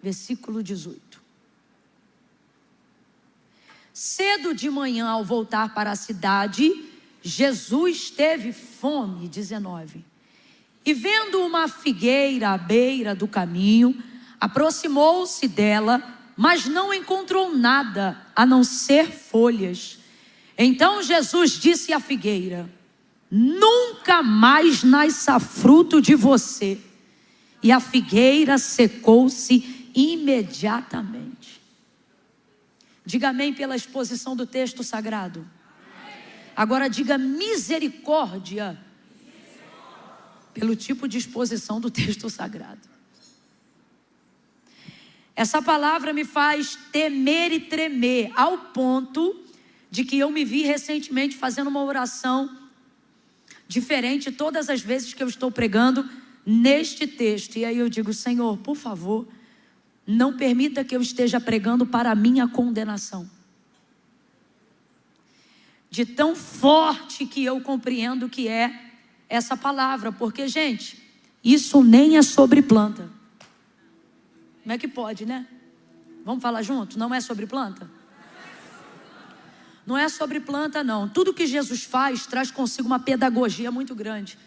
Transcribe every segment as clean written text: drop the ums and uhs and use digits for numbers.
versículo 18. Cedo de manhã, ao voltar para a cidade, Jesus teve fome, 19. E vendo uma figueira à beira do caminho, aproximou-se dela, mas não encontrou nada a não ser folhas. Então Jesus disse à figueira: nunca mais nasça fruto de você. E a figueira secou-se imediatamente. Diga amém pela exposição do texto sagrado. Agora diga misericórdia pelo tipo de exposição do texto sagrado. Essa palavra me faz temer e tremer, ao ponto de que eu me vi recentemente fazendo uma oração diferente todas as vezes que eu estou pregando neste texto. E aí eu digo: Senhor, por favor, não permita que eu esteja pregando para a minha condenação. De tão forte que eu compreendo que é essa palavra. Porque, gente, isso nem é sobre planta. Como é que pode, né? Vamos falar junto? Não é sobre planta? Não é sobre planta, não. Tudo que Jesus faz traz consigo uma pedagogia muito grande.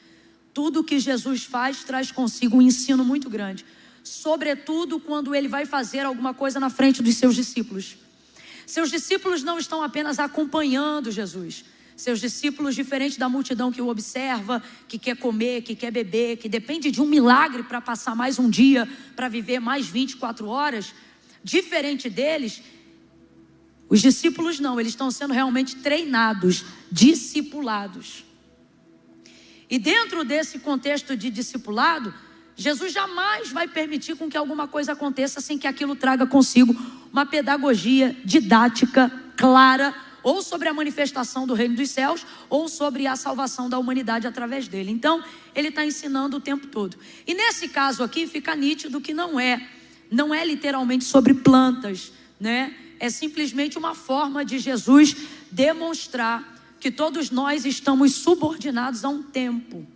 Tudo que Jesus faz traz consigo um ensino muito grande. Sobretudo quando ele vai fazer alguma coisa na frente dos seus discípulos. Seus discípulos não estão apenas acompanhando Jesus. Seus discípulos, diferente da multidão que o observa, que quer comer, que quer beber, que depende de um milagre para passar mais um dia, para viver mais 24 horas, diferente deles, os discípulos não, eles estão sendo realmente treinados, discipulados. E dentro desse contexto de discipulado, Jesus jamais vai permitir com que alguma coisa aconteça sem que aquilo traga consigo uma pedagogia didática, clara, ou sobre a manifestação do reino dos céus, ou sobre a salvação da humanidade através dele. Então, ele está ensinando o tempo todo. E nesse caso aqui, fica nítido que não é literalmente sobre plantas, né? É simplesmente uma forma de Jesus demonstrar que todos nós estamos subordinados a um tempo.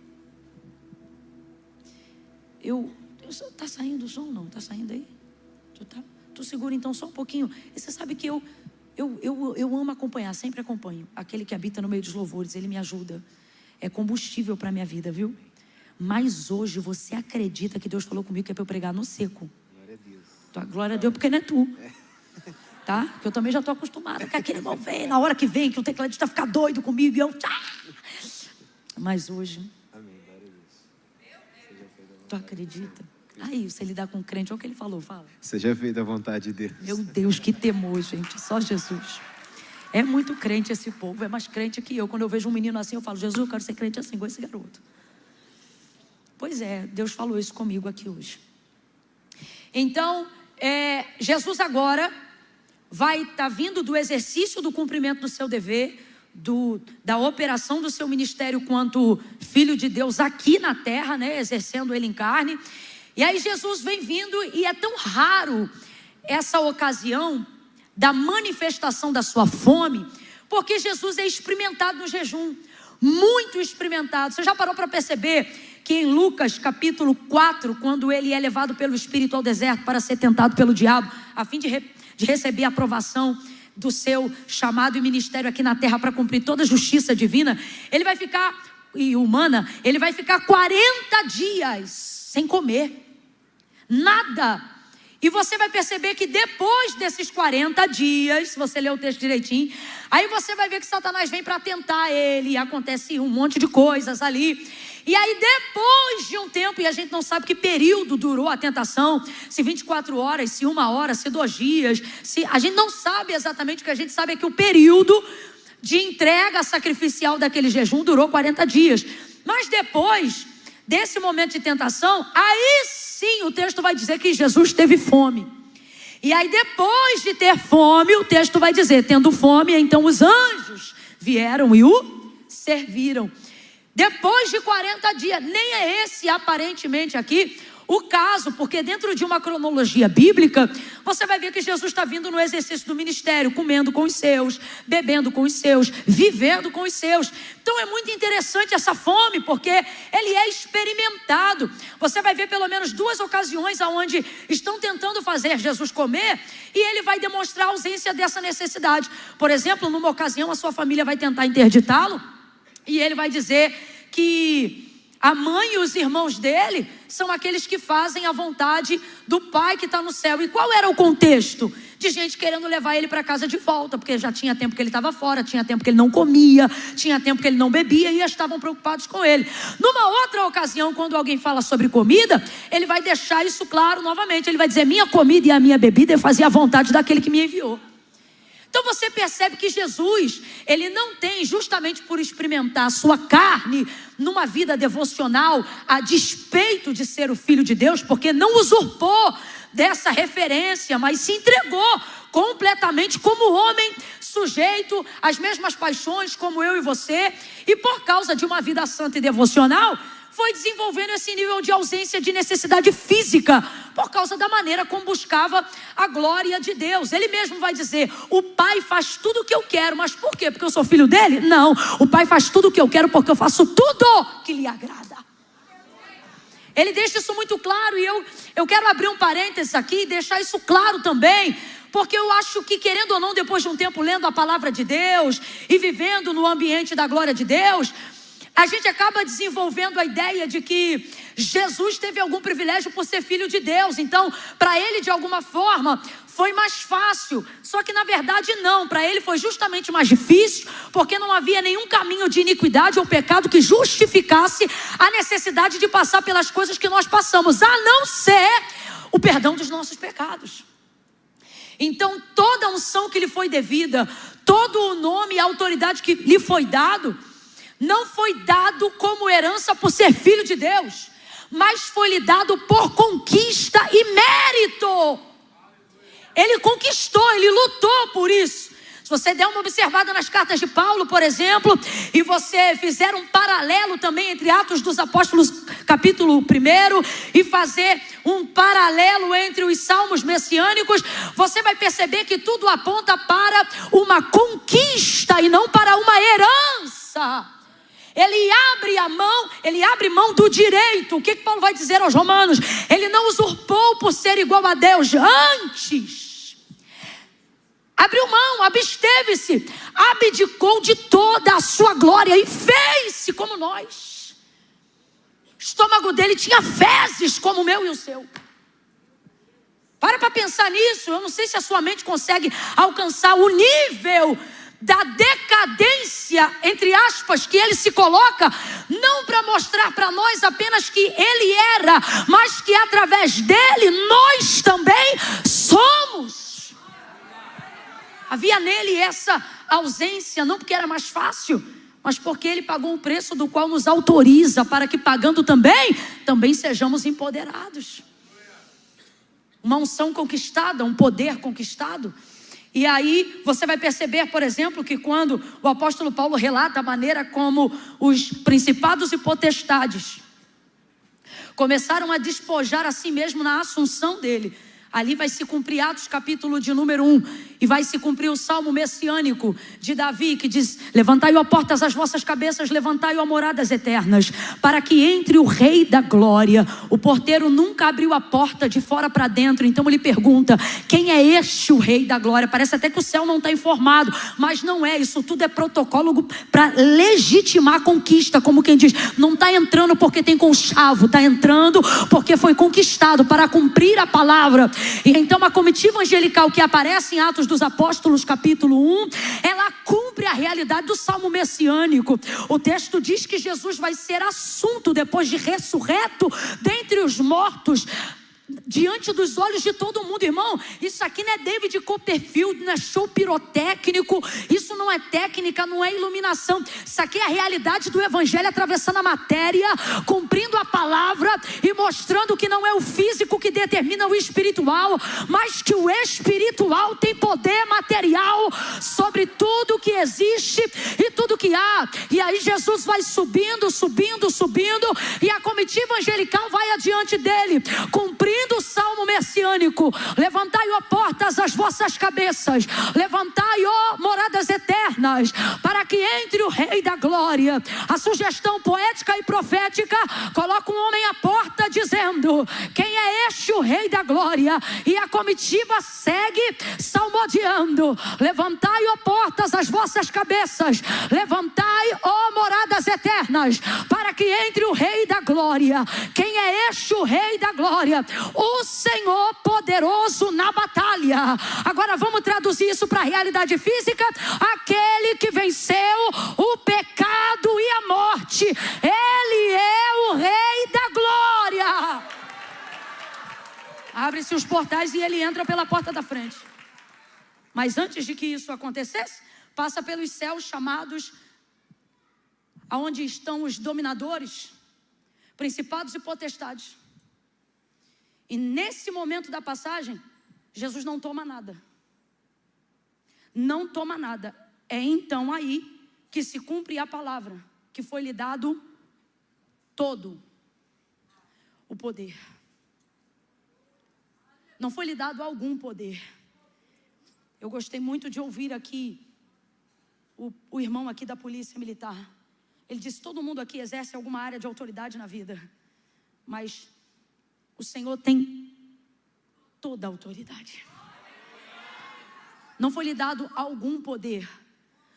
Tá saindo o som? Não, tá saindo aí? Tu segura então só um pouquinho. E você sabe que eu amo acompanhar, sempre acompanho. Aquele que habita no meio dos louvores, ele me ajuda. É combustível para a minha vida, viu? Mas hoje você acredita que Deus falou comigo que é para eu pregar no seco? Glória a Deus. Glória a Deus, porque não é tu. Tá? Porque eu também já estou acostumada com aquele irmão vem, na hora que vem, que o tecladista fica doido comigo e eu... Mas hoje... Amém, glória a Deus. Tu acredita? Aí, você lidar com crente, olha o que ele falou, fala. Seja feita a vontade de Deus. Meu Deus, que temor, gente, só Jesus. É muito crente esse povo, é mais crente que eu. Quando eu vejo um menino assim, eu falo: Jesus, eu quero ser crente assim, igual esse garoto. Pois é, Deus falou isso comigo aqui hoje. Então, Jesus agora vai estar vindo do exercício do cumprimento do seu dever, da operação do seu ministério quanto Filho de Deus aqui na terra, né, exercendo ele em carne. E aí Jesus vem vindo, e é tão raro essa ocasião da manifestação da sua fome, porque Jesus é experimentado no jejum, muito experimentado. Você já parou para perceber que em Lucas capítulo 4, quando ele é levado pelo Espírito ao deserto para ser tentado pelo diabo, a fim de receber a aprovação do seu chamado e ministério aqui na terra para cumprir toda a justiça divina, ele vai ficar, e humana, ele vai ficar 40 dias sem comer nada. E você vai perceber que depois desses 40 dias, se você ler o texto direitinho, aí você vai ver que Satanás vem para tentar ele, e acontece um monte de coisas ali. E aí depois de um tempo, e a gente não sabe que período durou a tentação, se 24 horas, se 1 hora, se 2 dias, a gente não sabe exatamente. O que a gente sabe é que o período de entrega sacrificial daquele jejum durou 40 dias. Mas depois desse momento de tentação, aí sim o texto vai dizer que Jesus teve fome. E aí depois de ter fome, o texto vai dizer: tendo fome, então os anjos vieram e o serviram. Depois de 40 dias, nem é esse aparentemente aqui o caso, porque dentro de uma cronologia bíblica, você vai ver que Jesus está vindo no exercício do ministério, comendo com os seus, bebendo com os seus, vivendo com os seus. Então é muito interessante essa fome, porque ele é experimentado. Você vai ver pelo menos 2 ocasiões onde estão tentando fazer Jesus comer, e ele vai demonstrar a ausência dessa necessidade. Por exemplo, numa ocasião a sua família vai tentar interditá-lo, e ele vai dizer que a mãe e os irmãos dele são aqueles que fazem a vontade do Pai que está no céu. E qual era o contexto? De gente querendo levar ele para casa de volta, porque já tinha tempo que ele estava fora, tinha tempo que ele não comia, tinha tempo que ele não bebia, e estavam preocupados com ele. Numa outra ocasião, quando alguém fala sobre comida, ele vai deixar isso claro novamente. Ele vai dizer: minha comida e a minha bebida é fazer a vontade daquele que me enviou. Então você percebe que Jesus, ele não tem, justamente por experimentar a sua carne numa vida devocional, a despeito de ser o Filho de Deus, porque não usurpou dessa referência, mas se entregou completamente como homem, sujeito às mesmas paixões como eu e você, e por causa de uma vida santa e devocional, foi desenvolvendo esse nível de ausência de necessidade física, por causa da maneira como buscava a glória de Deus. Ele mesmo vai dizer: o Pai faz tudo o que eu quero. Mas por quê? Porque eu sou filho dele? Não, o Pai faz tudo o que eu quero, porque eu faço tudo que lhe agrada. Ele deixa isso muito claro, e eu quero abrir um parênteses aqui e deixar isso claro também, porque eu acho que, querendo ou não, depois de um tempo lendo a palavra de Deus e vivendo no ambiente da glória de Deus, a gente acaba desenvolvendo a ideia de que Jesus teve algum privilégio por ser filho de Deus. Então, para ele, de alguma forma, foi mais fácil. Só que, na verdade, não. Para ele foi justamente mais difícil, porque não havia nenhum caminho de iniquidade ou pecado que justificasse a necessidade de passar pelas coisas que nós passamos, a não ser o perdão dos nossos pecados. Então, toda a unção que lhe foi devida, todo o nome e a autoridade que lhe foi dado, não foi dado como herança por ser filho de Deus, mas foi lhe dado por conquista e mérito. Ele conquistou, ele lutou por isso. Se você der uma observada nas cartas de Paulo, por exemplo, e você fizer um paralelo também entre Atos dos Apóstolos, capítulo 1, e fazer um paralelo entre os salmos messiânicos, você vai perceber que tudo aponta para uma conquista e não para uma herança. Ele abre mão do direito. O que Paulo vai dizer aos romanos? Ele não usurpou por ser igual a Deus, antes abriu mão, absteve-se, abdicou de toda a sua glória e fez-se como nós. O estômago dele tinha fezes como o meu e o seu. Para pensar nisso. Eu não sei se a sua mente consegue alcançar o nível da decadência, entre aspas, que ele se coloca, não para mostrar para nós apenas que ele era, mas que através dele nós também somos. Havia nele essa ausência, não porque era mais fácil, mas porque ele pagou um preço do qual nos autoriza para que, pagando também sejamos empoderados. Uma unção conquistada, um poder conquistado. E aí você vai perceber, por exemplo, que quando o apóstolo Paulo relata a maneira como os principados e potestades começaram a despojar a si mesmo na assunção dele, ali vai se cumprir Atos capítulo de número 1, e vai se cumprir o salmo messiânico de Davi, que diz: levantai, ó portas, as vossas cabeças, levantai, ó moradas eternas, para que entre o rei da glória. O porteiro nunca abriu a porta de fora para dentro, então ele pergunta: quem é este o rei da glória? Parece até que o céu não está informado, mas não é. Isso tudo é protocolo para legitimar a conquista, como quem diz: não está entrando porque tem conchavo, está entrando porque foi conquistado para cumprir a palavra. E então a comitiva angelical que aparece em Atos dos Apóstolos capítulo 1, ela cumpre a realidade do salmo messiânico. O texto diz que Jesus vai ser assunto depois de ressurreto dentre os mortos, diante dos olhos de todo mundo, irmão. Isso aqui não é David Copperfield, não é show pirotécnico, isso não é técnica, não é iluminação. Isso aqui é a realidade do evangelho atravessando a matéria, cumprindo a palavra e mostrando que não é o físico que determina o espiritual, mas que o espiritual tem poder material sobre tudo que existe e tudo que há. E aí Jesus vai subindo, subindo, subindo, e a comitiva angelical vai adiante dele, cumprindo o salmo messiânico: levantai, ó portas, as vossas cabeças, levantai, ó moradas eternas, para que entre o Rei da Glória. A sugestão poética e profética coloca um homem à porta dizendo: quem é este o Rei da Glória? E a comitiva segue salmodiando: levantai, ó portas, as vossas cabeças, levantai, ó moradas eternas, para que entre o Rei da Glória. Quem é este o Rei da Glória? O Senhor poderoso na batalha. Agora vamos traduzir isso para a realidade física: aquele que venceu o pecado e a morte. Ele é o Rei da Glória. Abre-se os portais e ele entra pela porta da frente. Mas antes de que isso acontecesse, passa pelos céus chamados, aonde estão os dominadores, principados e potestades. E nesse momento da passagem, Jesus não toma nada. Não toma nada. É então aí que se cumpre a palavra, que foi lhe dado todo o poder. Não foi lhe dado algum poder. Eu gostei muito de ouvir aqui o irmão aqui da polícia militar. Ele disse: todo mundo aqui exerce alguma área de autoridade na vida, mas o Senhor tem toda a autoridade. Não foi lhe dado algum poder,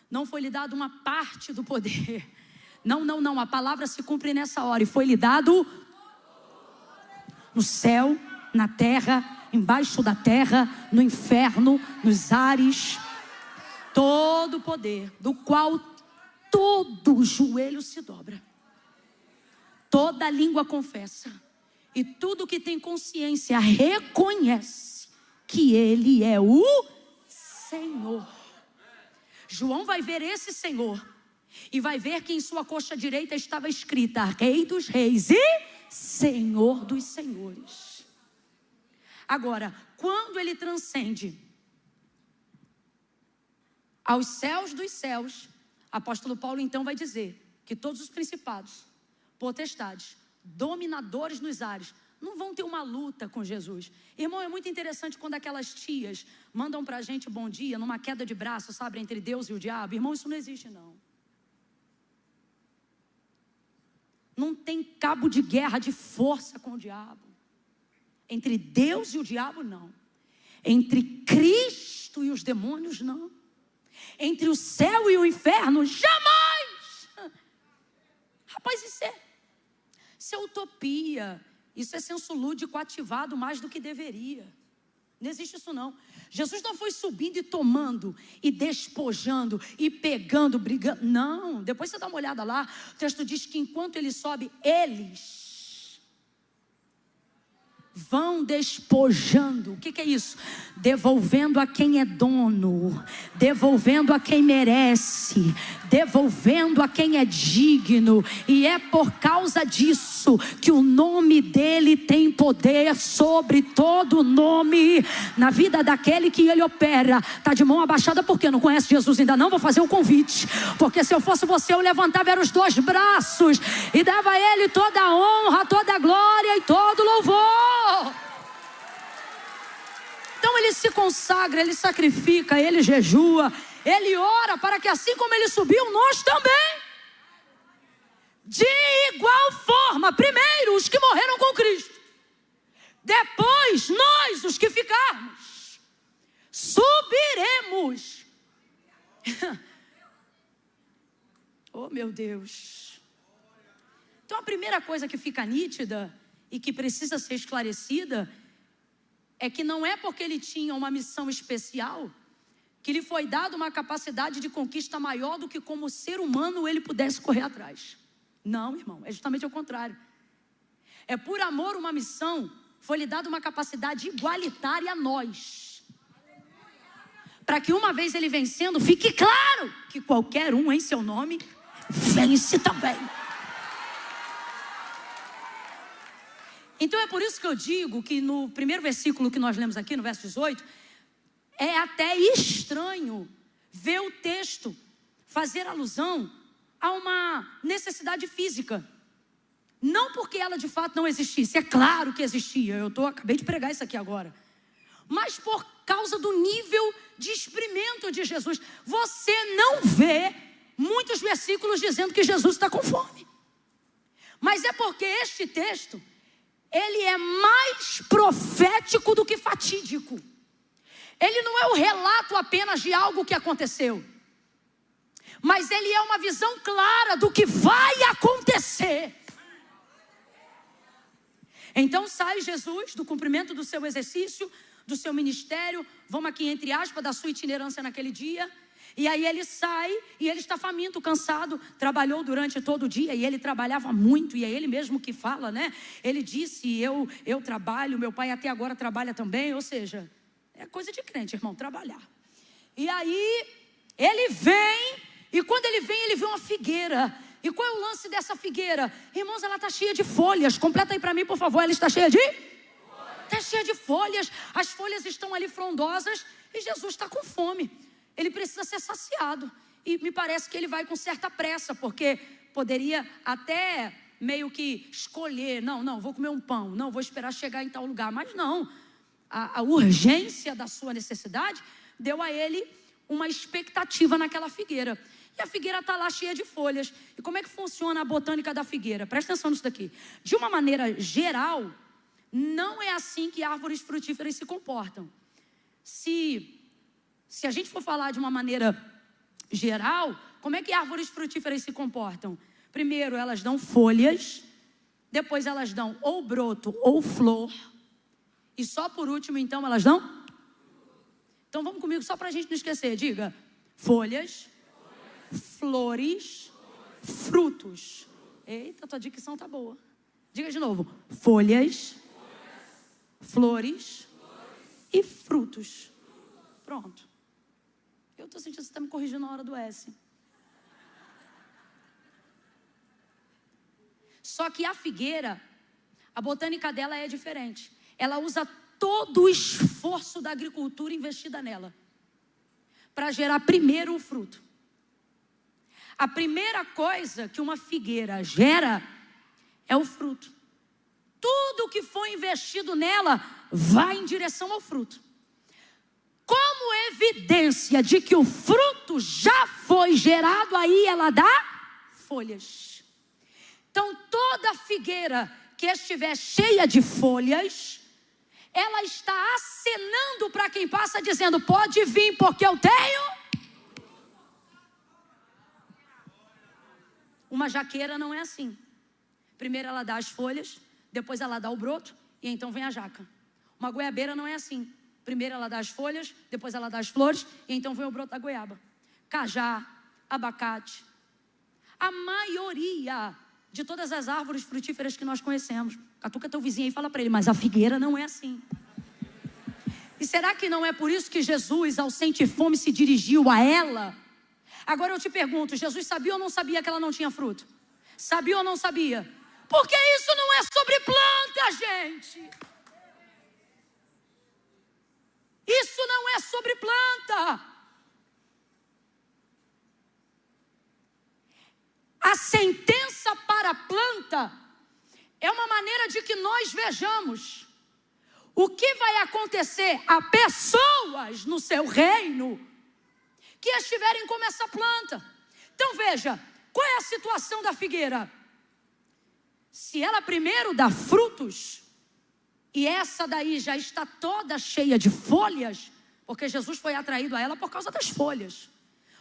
não foi lhe dado uma parte do poder. Não, a palavra se cumpre nessa hora. E foi lhe dado no céu, na terra, embaixo da terra, no inferno, nos ares, todo o poder, do qual todo joelho se dobra, toda língua confessa, e tudo que tem consciência reconhece que Ele é o Senhor. João vai ver esse Senhor e vai ver que em sua coxa direita estava escrita: Rei dos Reis e Senhor dos Senhores. Agora, quando ele transcende aos céus dos céus, apóstolo Paulo então vai dizer que todos os principados, potestades, dominadores nos ares não vão ter uma luta com Jesus. Irmão, é muito interessante quando aquelas tias mandam pra gente bom dia numa queda de braço, sabe, entre Deus e o diabo. Irmão, isso não existe não. Não tem cabo de guerra de força com o diabo. Entre Deus e o diabo, não. Entre Cristo e os demônios, não. Entre o céu e o inferno, jamais. Rapaz, isso é utopia. Isso é senso lúdico ativado mais do que deveria. Não existe isso não. Jesus não foi subindo e tomando, e despojando, e pegando, brigando. Não, depois você dá uma olhada lá. O texto diz que enquanto ele sobe, eles vão despojando. O que é isso? Devolvendo a quem é dono, devolvendo a quem merece, devolvendo a quem é digno. E é por causa disso que o nome dele tem poder sobre todo nome na vida daquele que ele opera. Está de mão abaixada porque não conhece Jesus ainda não? Vou fazer um convite, porque se eu fosse você, eu levantava os dois braços e dava a ele toda a honra, toda a glória e todo o louvor. Então ele se consagra, ele sacrifica, ele jejua, ele ora para que assim como ele subiu, nós também. De igual forma, primeiro os que morreram com Cristo, depois nós os que ficarmos, subiremos. Oh meu Deus. Então a primeira coisa que fica nítida e que precisa ser esclarecida é que não é porque ele tinha uma missão especial que lhe foi dada uma capacidade de conquista maior do que como ser humano ele pudesse correr atrás. Não, irmão, é justamente o contrário. É por amor uma missão foi lhe dada uma capacidade igualitária a nós. Para que uma vez ele vencendo, fique claro que qualquer um em seu nome vence também. Então é por isso que eu digo que no primeiro versículo que nós lemos aqui, no verso 18, é até estranho ver o texto fazer alusão a uma necessidade física. Não porque ela de fato não existisse, é claro que existia, acabei de pregar isso aqui agora. Mas por causa do nível de experimento de Jesus. Você não vê muitos versículos dizendo que Jesus está com fome. Mas é porque este texto, ele é mais profético do que fatídico. Ele não é o relato apenas de algo que aconteceu, mas ele é uma visão clara do que vai acontecer. Então sai Jesus do cumprimento do seu exercício, do seu ministério, vamos aqui entre aspas, da sua itinerância naquele dia. E aí ele sai e ele está faminto, cansado, trabalhou durante todo o dia e ele trabalhava muito, e é ele mesmo que fala, né? Ele disse, eu trabalho, meu pai até agora trabalha também, ou seja, é coisa de crente, irmão, trabalhar. E aí ele vem, e quando ele vem, ele vê uma figueira. E qual é o lance dessa figueira? Irmãos, ela está cheia de folhas. Completa aí para mim, por favor. Ela está cheia de? Está cheia de folhas. As folhas estão ali frondosas e Jesus está com fome. Ele precisa ser saciado. E me parece que ele vai com certa pressa, porque poderia até meio que escolher. Não, vou comer um pão. Não, vou esperar chegar em tal lugar. Mas não. A urgência da sua necessidade deu a ele uma expectativa naquela figueira. E a figueira está lá cheia de folhas. E como é que funciona a botânica da figueira? Presta atenção nisso daqui. De uma maneira geral, não é assim que árvores frutíferas se comportam. Se a gente for falar de uma maneira geral, como é que árvores frutíferas se comportam? Primeiro, elas dão folhas. Depois, elas dão ou broto ou flor. E só por último, então, elas dão? Então, vamos comigo só para a gente não esquecer. Diga, folhas, flores, frutos. Eita, tua dicção tá boa. Diga de novo. Folhas, flores e frutos. Pronto. Eu estou sentindo que você está me corrigindo na hora do S. Só que a figueira, a botânica dela é diferente. Ela usa todo o esforço da agricultura investida nela para gerar primeiro o fruto. A primeira coisa que uma figueira gera é o fruto. Tudo que foi investido nela vai em direção ao fruto. Como evidência de que o fruto já foi gerado, aí ela dá folhas. Então toda figueira que estiver cheia de folhas, ela está acenando para quem passa, dizendo, pode vir porque eu tenho. Uma jaqueira não é assim. Primeiro ela dá as folhas, depois ela dá o broto e então vem a jaca. Uma goiabeira não é assim. Primeiro ela dá as folhas, depois ela dá as flores e então vem o broto da goiaba. Cajá, abacate. A maioria de todas as árvores frutíferas que nós conhecemos. Catuca teu vizinho aí e fala para ele, mas a figueira não é assim. E será que não é por isso que Jesus, ao sentir fome, se dirigiu a ela? Agora eu te pergunto, Jesus sabia ou não sabia que ela não tinha fruto? Sabia ou não sabia? Porque isso não é sobre planta, gente. Isso não é sobre planta. A sentença para a planta é uma maneira de que nós vejamos o que vai acontecer a pessoas no seu reino que estiverem como essa planta. Então veja, qual é a situação da figueira? Se ela primeiro dá frutos, e essa daí já está toda cheia de folhas, porque Jesus foi atraído a ela por causa das folhas.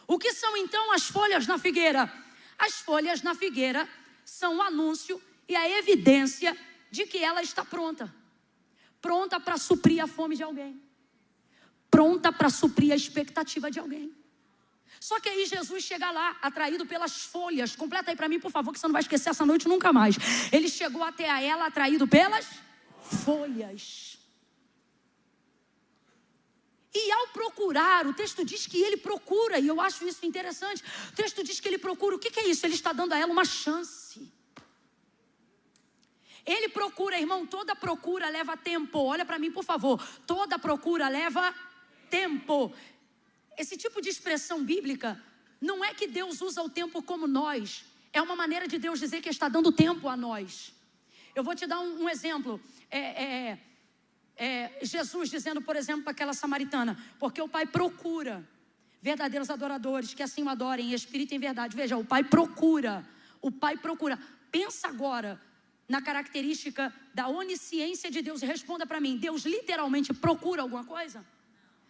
O que são então as folhas na figueira? As folhas na figueira são o anúncio e a evidência de que ela está pronta. Pronta para suprir a fome de alguém. Pronta para suprir a expectativa de alguém. Só que aí Jesus chega lá, atraído pelas folhas. Completa aí para mim, por favor, que você não vai esquecer essa noite nunca mais. Ele chegou até a ela, atraído pelas folhas. E ao procurar, o texto diz que ele procura, e eu acho isso interessante. O texto diz que ele procura, o que é isso? Ele está dando a ela uma chance. Ele procura, irmão, toda procura leva tempo. Olha para mim, por favor. Toda procura leva tempo. Esse tipo de expressão bíblica, não é que Deus usa o tempo como nós. É uma maneira de Deus dizer que está dando tempo a nós. Eu vou te dar um exemplo. Jesus dizendo, por exemplo, para aquela samaritana, porque o Pai procura verdadeiros adoradores que assim o adorem em espírito e em verdade. Veja, o Pai procura. Pensa agora na característica da onisciência de Deus e responda para mim, Deus literalmente procura alguma coisa?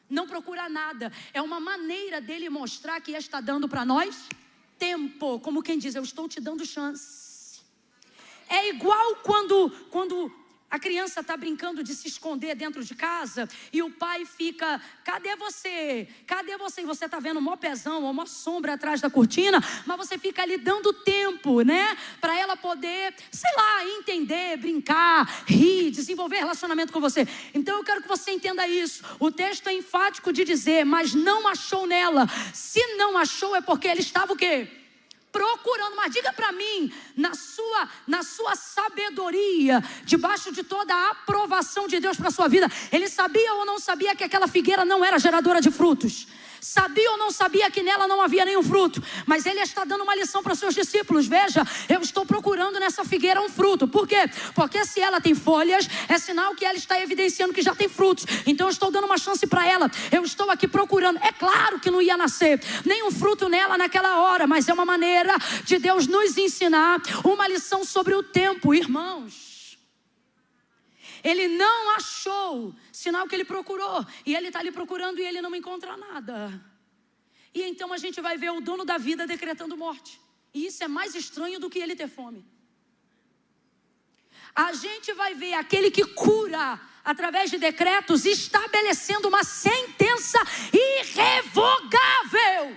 Não procura nada, é uma maneira dele mostrar que está dando para nós tempo, como quem diz, eu estou te dando chance. É igual quando a criança está brincando de se esconder dentro de casa e o pai fica, cadê você? Cadê você? E você está vendo um mó pezão, uma sombra atrás da cortina, mas você fica ali dando tempo, né? Para ela poder, sei lá, entender, brincar, rir, desenvolver relacionamento com você. Então eu quero que você entenda isso. O texto é enfático de dizer, mas não achou nela. Se não achou é porque ele estava o quê? Procurando, mas diga para mim, na sua sabedoria, debaixo de toda a aprovação de Deus para a sua vida, ele sabia ou não sabia que aquela figueira não era geradora de frutos? Sabia ou não sabia que nela não havia nenhum fruto? Mas ele está dando uma lição para os seus discípulos. Veja, eu estou procurando nessa figueira um fruto. Por quê? Porque se ela tem folhas, é sinal que ela está evidenciando que já tem frutos. Então eu estou dando uma chance para ela. Eu estou aqui procurando. É claro que não ia nascer nenhum fruto nela naquela hora, mas é uma maneira de Deus nos ensinar uma lição sobre o tempo, irmãos. Ele não achou, sinal que ele procurou. E ele está ali procurando e ele não encontra nada. E então a gente vai ver o dono da vida decretando morte. E isso é mais estranho do que ele ter fome. A gente vai ver aquele que cura através de decretos estabelecendo uma sentença irrevogável.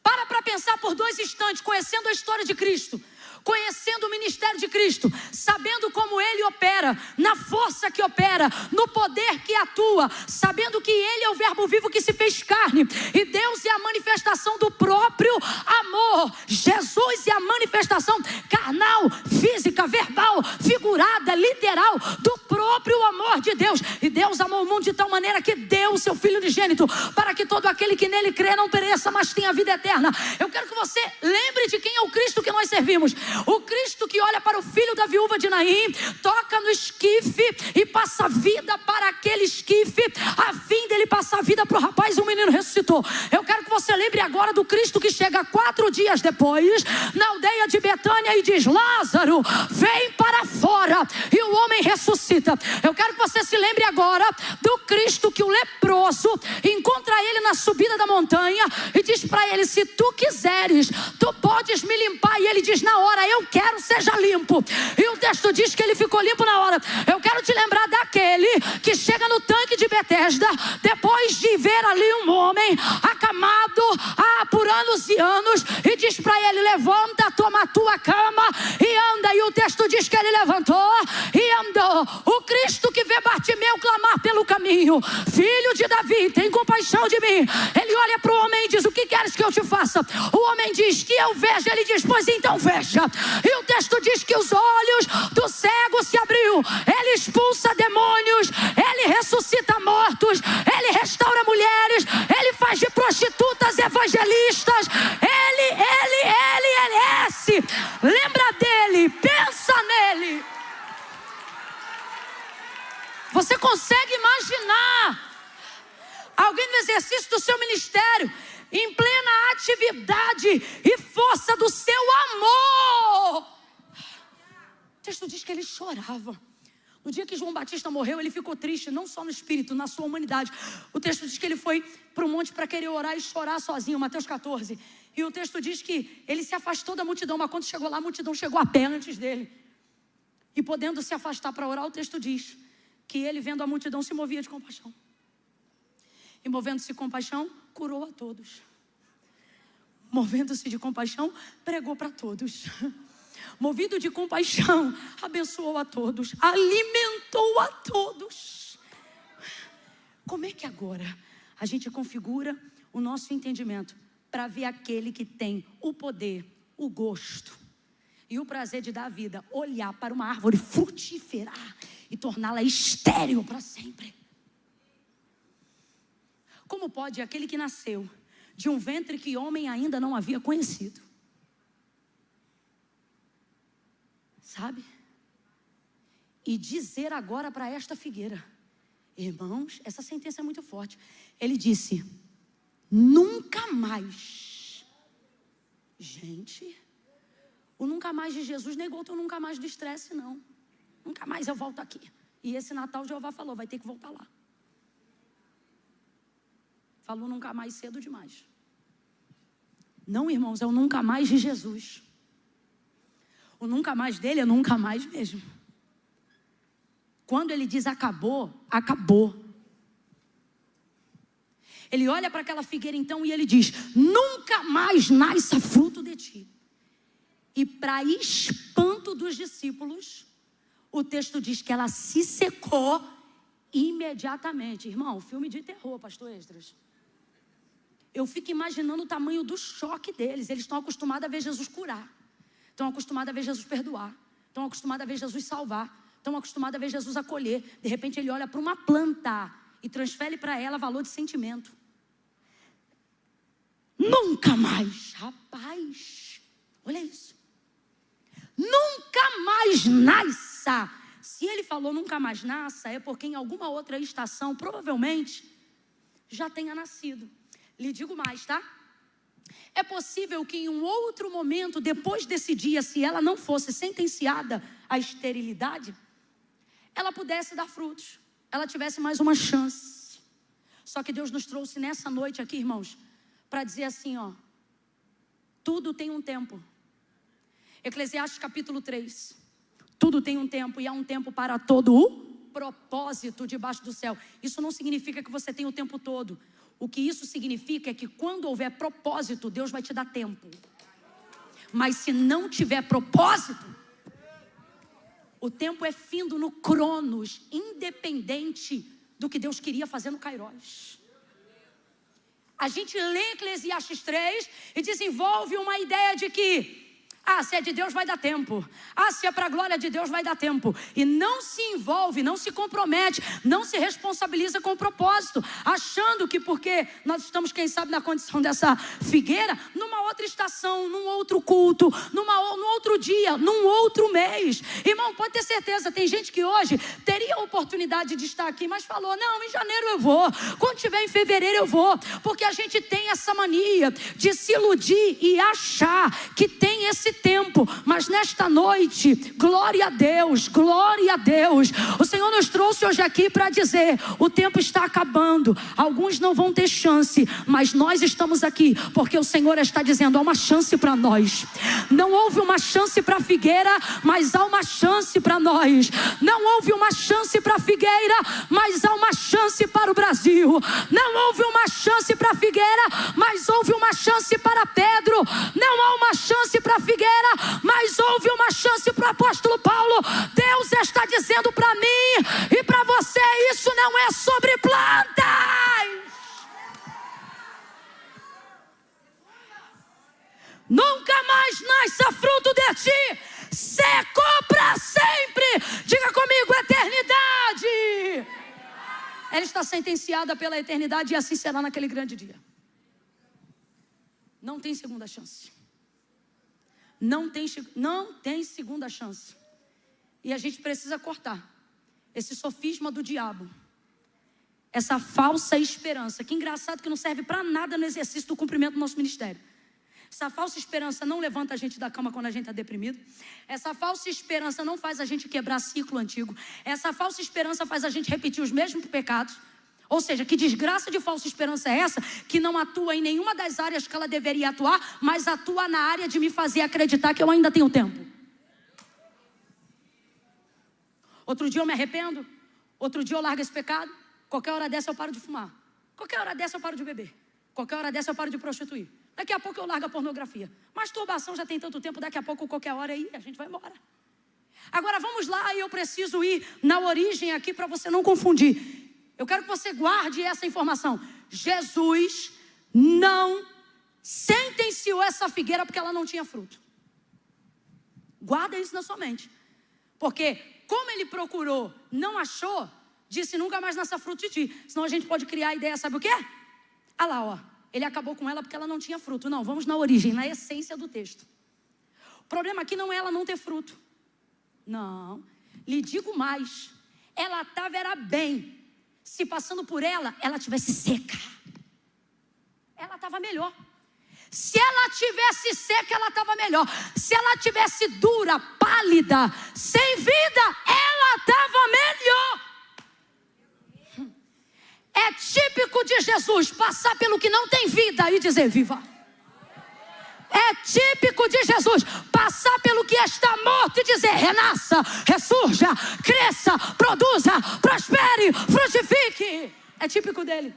Para pensar por 2 instantes, conhecendo a história de Cristo, conhecendo o ministério de Cristo, sabendo como Ele opera, na força que opera, no poder que atua, sabendo que Ele é o verbo vivo que se fez carne, e Deus é a manifestação do próprio amor. Jesus é a manifestação carnal, física, verbal, figurada, literal, do próprio amor de Deus. E Deus amou o mundo de tal maneira que deu o seu Filho unigênito, para que todo aquele que nele crê não pereça, mas tenha vida eterna. Eu quero que você lembre de quem é o Cristo que nós servimos. O Cristo que olha para o filho da viúva de Naim, toca no esquife e passa vida para aquele esquife, a fim dele passar vida para o rapaz e o menino ressuscitou. Eu quero que você lembre agora do Cristo que chega 4 dias depois na aldeia de Betânia e diz, Lázaro, vem para fora, e o homem ressuscita. Eu quero que você se lembre agora do Cristo que o leproso encontra ele na subida da montanha e diz para ele, se tu quiseres, tu podes me limpar, e ele diz na hora, eu quero, seja limpo. E o texto diz que ele ficou limpo na hora. Eu quero te lembrar daquele que chega no tanque de Betesda, depois de ver ali um homem acamado por anos e anos, e diz para ele, levanta, toma a tua cama e anda. E o texto diz que ele levantou e andou. O Cristo que vê Bartimeu clamar pelo caminho, filho de Davi, tem compaixão de mim. Ele olha para o homem e diz, o que queres que eu te faça? O homem diz, que eu veja. Ele diz, pois então veja. E o texto diz que os olhos do cego se abriu. Ele expulsa demônios, ele ressuscita mortos, ele restaura mulheres, ele faz de prostitutas evangelistas. Ele. Lembra dele, pensa nele. Você consegue imaginar alguém no exercício do seu ministério, em plena atividade e força do seu amor? O texto diz que ele chorava. No dia que João Batista morreu, ele ficou triste, não só no espírito, na sua humanidade. O texto diz que ele foi para o monte para querer orar e chorar sozinho, Mateus 14. E o texto diz que ele se afastou da multidão, mas quando chegou lá, a multidão chegou a pé antes dele. E podendo se afastar para orar, o texto diz que ele, vendo a multidão, se movia de compaixão. E movendo-se de compaixão, curou a todos. Movendo-se de compaixão, pregou para todos. movido de compaixão, abençoou a todos, alimentou a todos. Como é que agora a gente configura o nosso entendimento para ver aquele que tem o poder, o gosto e o prazer de dar vida, olhar para uma árvore frutiferar e torná-la estéril para sempre? Como pode aquele que nasceu de um ventre que homem ainda não havia conhecido, sabe? E dizer agora para esta figueira, irmãos, essa sentença é muito forte. Ele disse, nunca mais. Gente, o nunca mais de Jesus negou o nunca mais do estresse, não. Nunca mais eu volto aqui. E esse Natal Jeová falou, vai ter que voltar lá. Falou nunca mais cedo demais. Não, irmãos, é o nunca mais de Jesus. O nunca mais dele é nunca mais mesmo. Quando ele diz acabou, acabou. Ele olha para aquela figueira então e ele diz, nunca mais nasça fruto de ti. E para espanto dos discípulos, o texto diz que ela se secou imediatamente. Irmão, filme de terror, pastor Esdras. Eu fico imaginando o tamanho do choque deles. Eles estão acostumados a ver Jesus curar. Estão acostumados a ver Jesus perdoar. Estão acostumados a ver Jesus salvar. Estão acostumados a ver Jesus acolher. De repente ele olha para uma planta e transfere para ela valor de sentimento. Nunca mais, rapaz. Olha isso. Nunca mais nasça. Se ele falou nunca mais nasça, é porque em alguma outra estação, provavelmente, já tenha nascido. Lhe digo mais, tá? É possível que em um outro momento, depois desse dia, se ela não fosse sentenciada à esterilidade, ela pudesse dar frutos. Ela tivesse mais uma chance. Só que Deus nos trouxe nessa noite aqui, irmãos, para dizer assim, ó. Tudo tem um tempo. Eclesiastes capítulo 3. Tudo tem um tempo e há um tempo para todo o propósito debaixo do céu. Isso não significa que você tem o tempo todo. O que isso significa é que quando houver propósito, Deus vai te dar tempo. Mas se não tiver propósito, o tempo é findo no cronos, independente do que Deus queria fazer no Kairos. A gente lê Eclesiastes 3 e desenvolve uma ideia de que se é de Deus vai dar tempo. Se é para a glória de Deus vai dar tempo. E não se envolve, não se compromete, não se responsabiliza com o propósito, achando que porque nós estamos, quem sabe, na condição dessa figueira, numa outra estação, num outro culto, num outro dia, num outro mês. Irmão, pode ter certeza, tem gente que hoje teria a oportunidade de estar aqui, mas falou, não, em janeiro eu vou, quando tiver em fevereiro eu vou. Porque a gente tem essa mania de se iludir e achar que tem esse tempo, mas nesta noite, glória a Deus, glória a Deus. O Senhor nos trouxe hoje aqui para dizer, o tempo está acabando, alguns não vão ter chance, mas nós estamos aqui, porque o Senhor está dizendo, há uma chance para nós. Não houve uma chance para a figueira, mas há uma chance para nós. Não houve uma chance para a figueira, mas há uma chance para o Brasil. Não houve uma chance para a figueira, mas houve uma chance para Pedro. Não há uma chance para a figueira, mas houve uma chance para o apóstolo Paulo. Deus está dizendo para mim e para você, isso não é sobre plantas. Nunca mais nasça fruto de ti, secou para sempre. Diga comigo, eternidade. Ela está sentenciada pela eternidade e assim será naquele grande dia. Não tem segunda chance. Não tem segunda chance. E a gente precisa cortar esse sofisma do diabo, essa falsa esperança, que engraçado que não serve para nada no exercício do cumprimento do nosso ministério. Essa falsa esperança não levanta a gente da cama quando a gente está deprimido. Essa falsa esperança não faz a gente quebrar ciclo antigo. Essa falsa esperança faz a gente repetir os mesmos pecados. Ou seja, que desgraça de falsa esperança é essa? Que não atua em nenhuma das áreas que ela deveria atuar, mas atua na área de me fazer acreditar que eu ainda tenho tempo. Outro dia eu me arrependo, outro dia eu largo esse pecado, qualquer hora dessa eu paro de fumar, qualquer hora dessa eu paro de beber, qualquer hora dessa eu paro de prostituir, Daqui a pouco eu largo a pornografia. Masturbação já tem tanto tempo, daqui a pouco, qualquer hora aí, a gente vai embora. Agora vamos lá, e eu preciso ir na origem aqui para você não confundir. Eu quero que você guarde essa informação. Jesus não sentenciou essa figueira porque ela não tinha fruto. Guarda isso na sua mente. Porque como ele procurou, não achou, disse nunca mais nasça fruto de ti. Senão a gente pode criar a ideia, sabe o quê? Ah lá, ó. Ele acabou com ela porque ela não tinha fruto. Não, vamos na origem, na essência do texto. O problema aqui não é ela não ter fruto. Não, lhe digo mais. Ela estava, era bem. Se passando por ela, ela tivesse seca. Ela estava melhor. Se ela tivesse seca, ela estava melhor. Se ela tivesse dura, pálida, sem vida, ela estava melhor. É típico de Jesus passar pelo que não tem vida e dizer viva. É típico de Jesus passar pelo que está morto e dizer renasça, ressurja, cresça, produza, prospere, frutifique. É típico dele.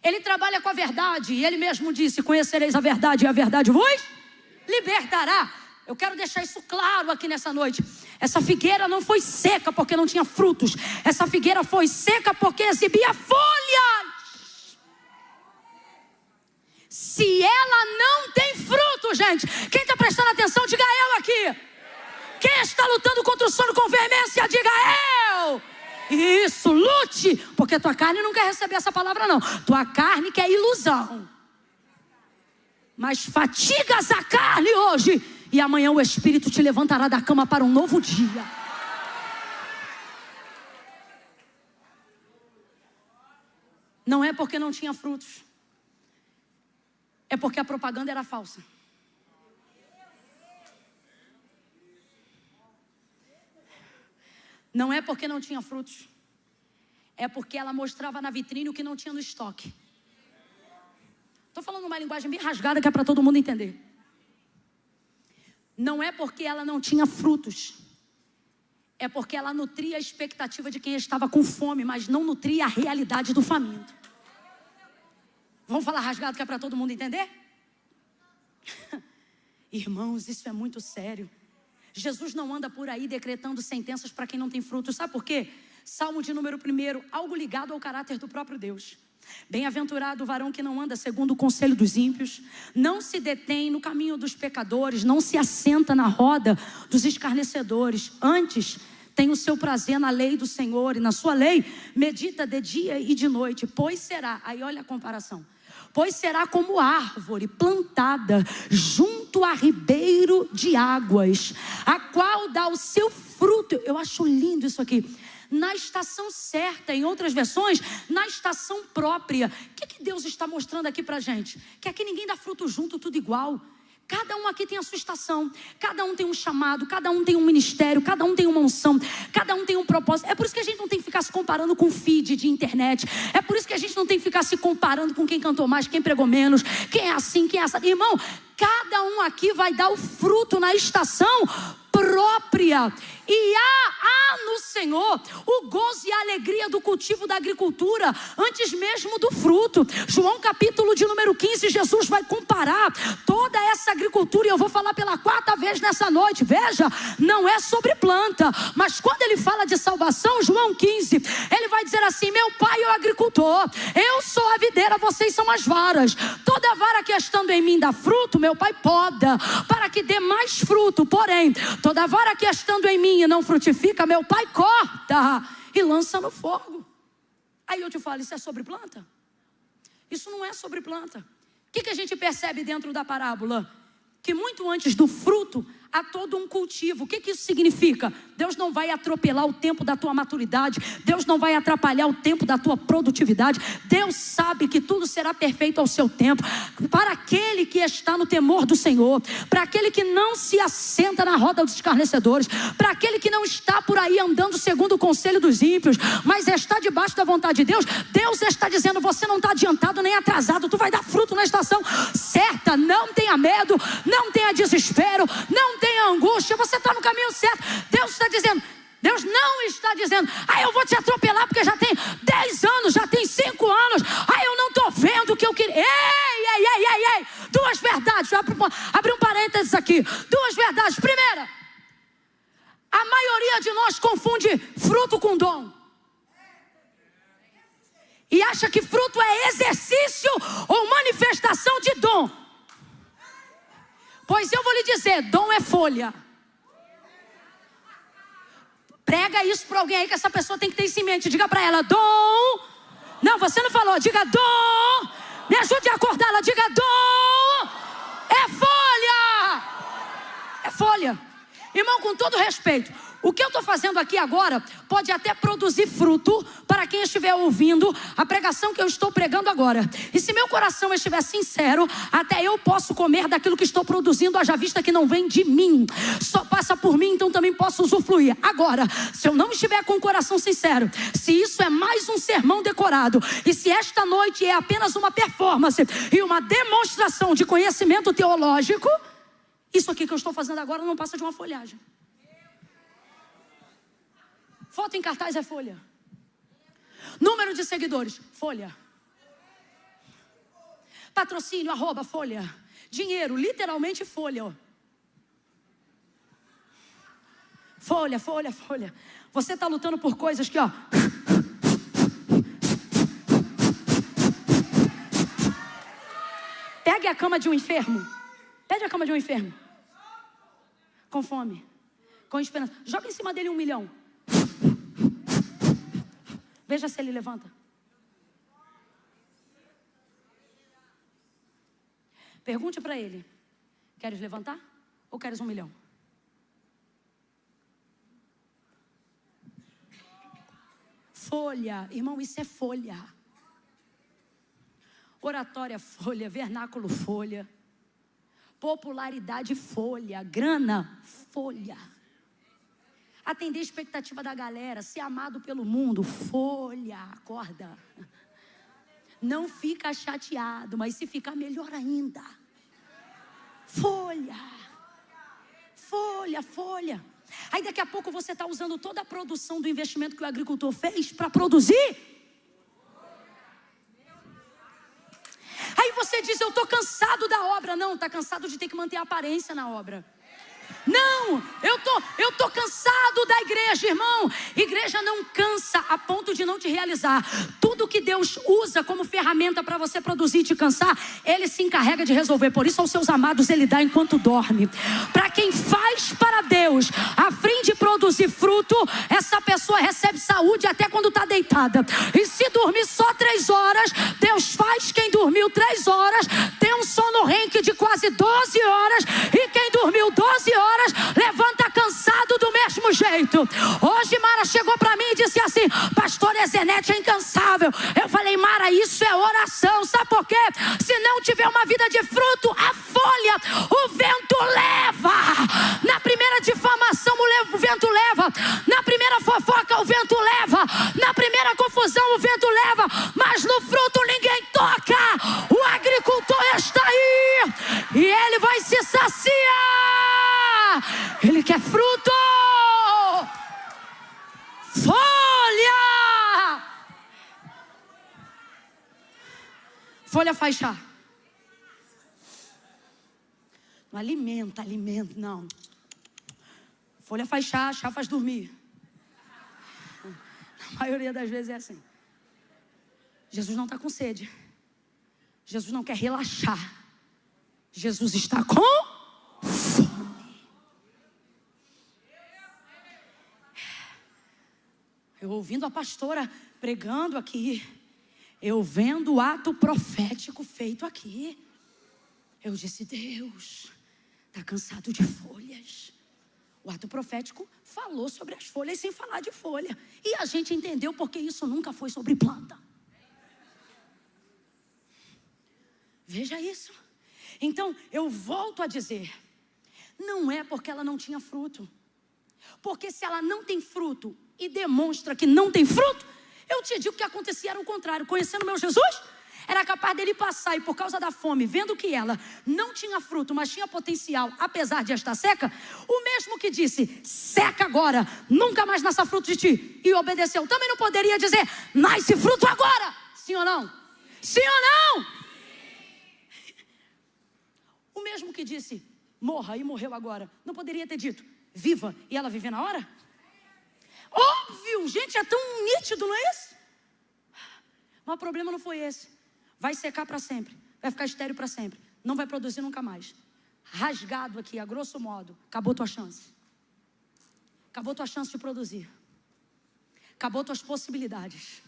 Ele trabalha com a verdade e ele mesmo disse: conhecereis a verdade e a verdade vos libertará. Eu quero deixar isso claro aqui nessa noite. Essa figueira não foi seca porque não tinha frutos. Essa figueira foi seca porque exibia folhas. Se ela não tem fruto, gente, quem está prestando atenção, diga eu aqui. Quem está lutando contra o sono com veemência, diga eu. Isso, lute, porque tua carne não quer receber essa palavra não. Tua carne quer ilusão. Mas fatigas a carne hoje, e amanhã o Espírito te levantará da cama para um novo dia. Não é porque não tinha frutos. É porque a propaganda era falsa. Não é porque não tinha frutos. É porque ela mostrava na vitrine o que não tinha no estoque. Estou falando uma linguagem bem rasgada que é para todo mundo entender. Não é porque ela não tinha frutos. É porque ela nutria a expectativa de quem estava com fome, mas não nutria a realidade do faminto. Vamos falar rasgado que é para todo mundo entender? Irmãos, isso é muito sério. Jesus não anda por aí decretando sentenças para quem não tem frutos. Sabe por quê? Salmo de número 1, algo ligado ao caráter do próprio Deus. Bem-aventurado o varão que não anda segundo o conselho dos ímpios, não se detém no caminho dos pecadores, não se assenta na roda dos escarnecedores. Antes, tem o seu prazer na lei do Senhor, e na sua lei medita de dia e de noite. Pois será, aí olha a comparação, pois será como árvore plantada junto a ribeiro de águas, a qual dá o seu fruto. Eu acho lindo isso aqui. Na estação certa, em outras versões, na estação própria. O que Deus está mostrando aqui pra gente? Que aqui ninguém dá fruto junto, tudo igual. Cada um aqui tem a sua estação, cada um tem um chamado, cada um tem um ministério, cada um tem uma unção, cada um tem um propósito. É por isso que a gente não tem que ficar se comparando com feed de internet. É por isso que a gente não tem que ficar se comparando com quem cantou mais, quem pregou menos, quem é assim, quem é assim. Irmão, cada um aqui vai dar o fruto na estação própria. E há no Senhor o gozo e a alegria do cultivo da agricultura, antes mesmo do fruto. João capítulo de número 15, Jesus vai comparar toda essa agricultura, e eu vou falar pela 4ª vez nessa noite. Veja, não é sobre planta, mas quando ele fala de salvação, João 15, ele vai dizer assim: meu pai é o agricultor, eu sou a videira, vocês são as varas. Toda vara que estando em mim dá fruto, meu pai poda, para que dê mais fruto. Porém, toda vara que estando em mim e não frutifica, meu pai corta e lança no fogo. Aí eu te falo, isso é sobre planta? Isso não é sobre planta. O que a gente percebe dentro da parábola? Que muito antes do fruto há todo um cultivo. O que isso significa? Deus não vai atropelar o tempo da tua maturidade. Deus não vai atrapalhar o tempo da tua produtividade. Deus sabe que tudo será perfeito ao seu tempo. Para aquele que está no temor do Senhor, para aquele que não se assenta na roda dos escarnecedores, para aquele que não está por aí andando segundo o conselho dos ímpios, mas está debaixo da vontade de Deus, Deus está dizendo: você não está adiantado nem atrasado, tu vai dar fruto na estação certa. Não tenha medo, não tenha desespero, não tenha angústia, você está no caminho certo. Deus está dizendo, Deus não está dizendo: eu vou te atropelar porque já tem 10 anos, já tem 5 anos, eu não estou vendo o que eu queria. Ei, Ei. Duas verdades. Abri um parênteses aqui. Duas verdades. Primeira, a maioria de nós confunde fruto com dom. E acha que fruto é exercício ou manifestação de dom. Pois eu vou lhe dizer, dom é folha. Prega isso para alguém aí que essa pessoa tem que ter isso em mente. Diga para ela, dom. Não, você não falou, diga dom. Me ajude a acordá-la, diga dom. É folha. É folha. Irmão, com todo respeito, o que eu estou fazendo aqui agora pode até produzir fruto para quem estiver ouvindo a pregação que eu estou pregando agora. E se meu coração estiver sincero, até eu posso comer daquilo que estou produzindo, haja vista que não vem de mim. Só passa por mim, então também posso usufruir. Agora, se eu não estiver com o coração sincero, se isso é mais um sermão decorado, e se esta noite é apenas uma performance e uma demonstração de conhecimento teológico, isso aqui que eu estou fazendo agora não passa de uma folhagem. Foto em cartaz é folha. Número de seguidores, folha. Patrocínio, @ folha. Dinheiro, literalmente folha. Ó. Folha. Você está lutando por coisas que, ó. Pegue a cama de um enfermo. Pede a cama de um enfermo. Com fome. Com esperança. Joga em cima dele 1 milhão. Veja se ele levanta. Pergunte para ele: queres levantar ou queres 1 milhão? Folha, irmão, isso é folha. Oratória, folha. Vernáculo, folha. Popularidade, folha. Grana, folha. Atender a expectativa da galera, ser amado pelo mundo, folha, acorda. Não fica chateado, mas se ficar, melhor ainda. Folha. Aí daqui a pouco você está usando toda a produção do investimento que o agricultor fez para produzir. Aí você diz, eu estou cansado da obra. Não, está cansado de ter que manter a aparência na obra. Não, eu tô cansado da igreja, irmão. Igreja não cansa a ponto de não te realizar. Tudo que Deus usa como ferramenta para você produzir e te cansar, Ele se encarrega de resolver. Por isso aos seus amados Ele dá enquanto dorme. Para quem faz para Deus a fim de produzir fruto, essa pessoa recebe saúde até quando está deitada. E se dormir só 3 horas, Deus faz quem dormiu 3 horas ter um sono renque de quase 12 horas. E quem dormiu 12 horas levanta cansado do mesmo jeito. Hoje Mara chegou para mim e disse assim: pastor Ezenete é incansável. Eu falei: Mara, isso é oração. Sabe por quê? Se não tiver uma vida de fruto, a folha o vento leva. Na primeira difamação o vento leva. Na primeira fofoca o vento leva. Na primeira confusão o vento leva. Mas no fruto ninguém toca. O agricultor está aí e ele vai se saciar. Ele quer fruto. Folha. Folha faz chá. Não alimenta, não. Folha faz chá, chá faz dormir. A maioria das vezes é assim. Jesus não está com sede. Jesus não quer relaxar. Jesus está com fome. Eu ouvindo a pastora pregando aqui, eu vendo o ato profético feito aqui, eu disse: Deus está cansado de folhas. O ato profético falou sobre as folhas sem falar de folha. E a gente entendeu porque isso nunca foi sobre planta. Veja isso. Então eu volto a dizer, não é porque ela não tinha fruto. Porque se ela não tem fruto e demonstra que não tem fruto, eu te digo que acontecia era o contrário. Conhecendo meu Jesus, era capaz dele passar e por causa da fome, vendo que ela não tinha fruto, mas tinha potencial, apesar de estar seca, o mesmo que disse: seca agora, nunca mais nasça fruto de ti, e obedeceu, também não poderia dizer: nasce fruto agora. Sim ou não? Sim ou não? O mesmo que disse, morra e morreu agora, não poderia ter dito, viva e ela viver na hora? Óbvio, gente, é tão nítido, não é isso? Mas o problema não foi esse. Vai secar para sempre, vai ficar estéril para sempre, não vai produzir nunca mais. Rasgado aqui, a grosso modo, acabou tua chance. Acabou tua chance de produzir. Acabou tuas possibilidades.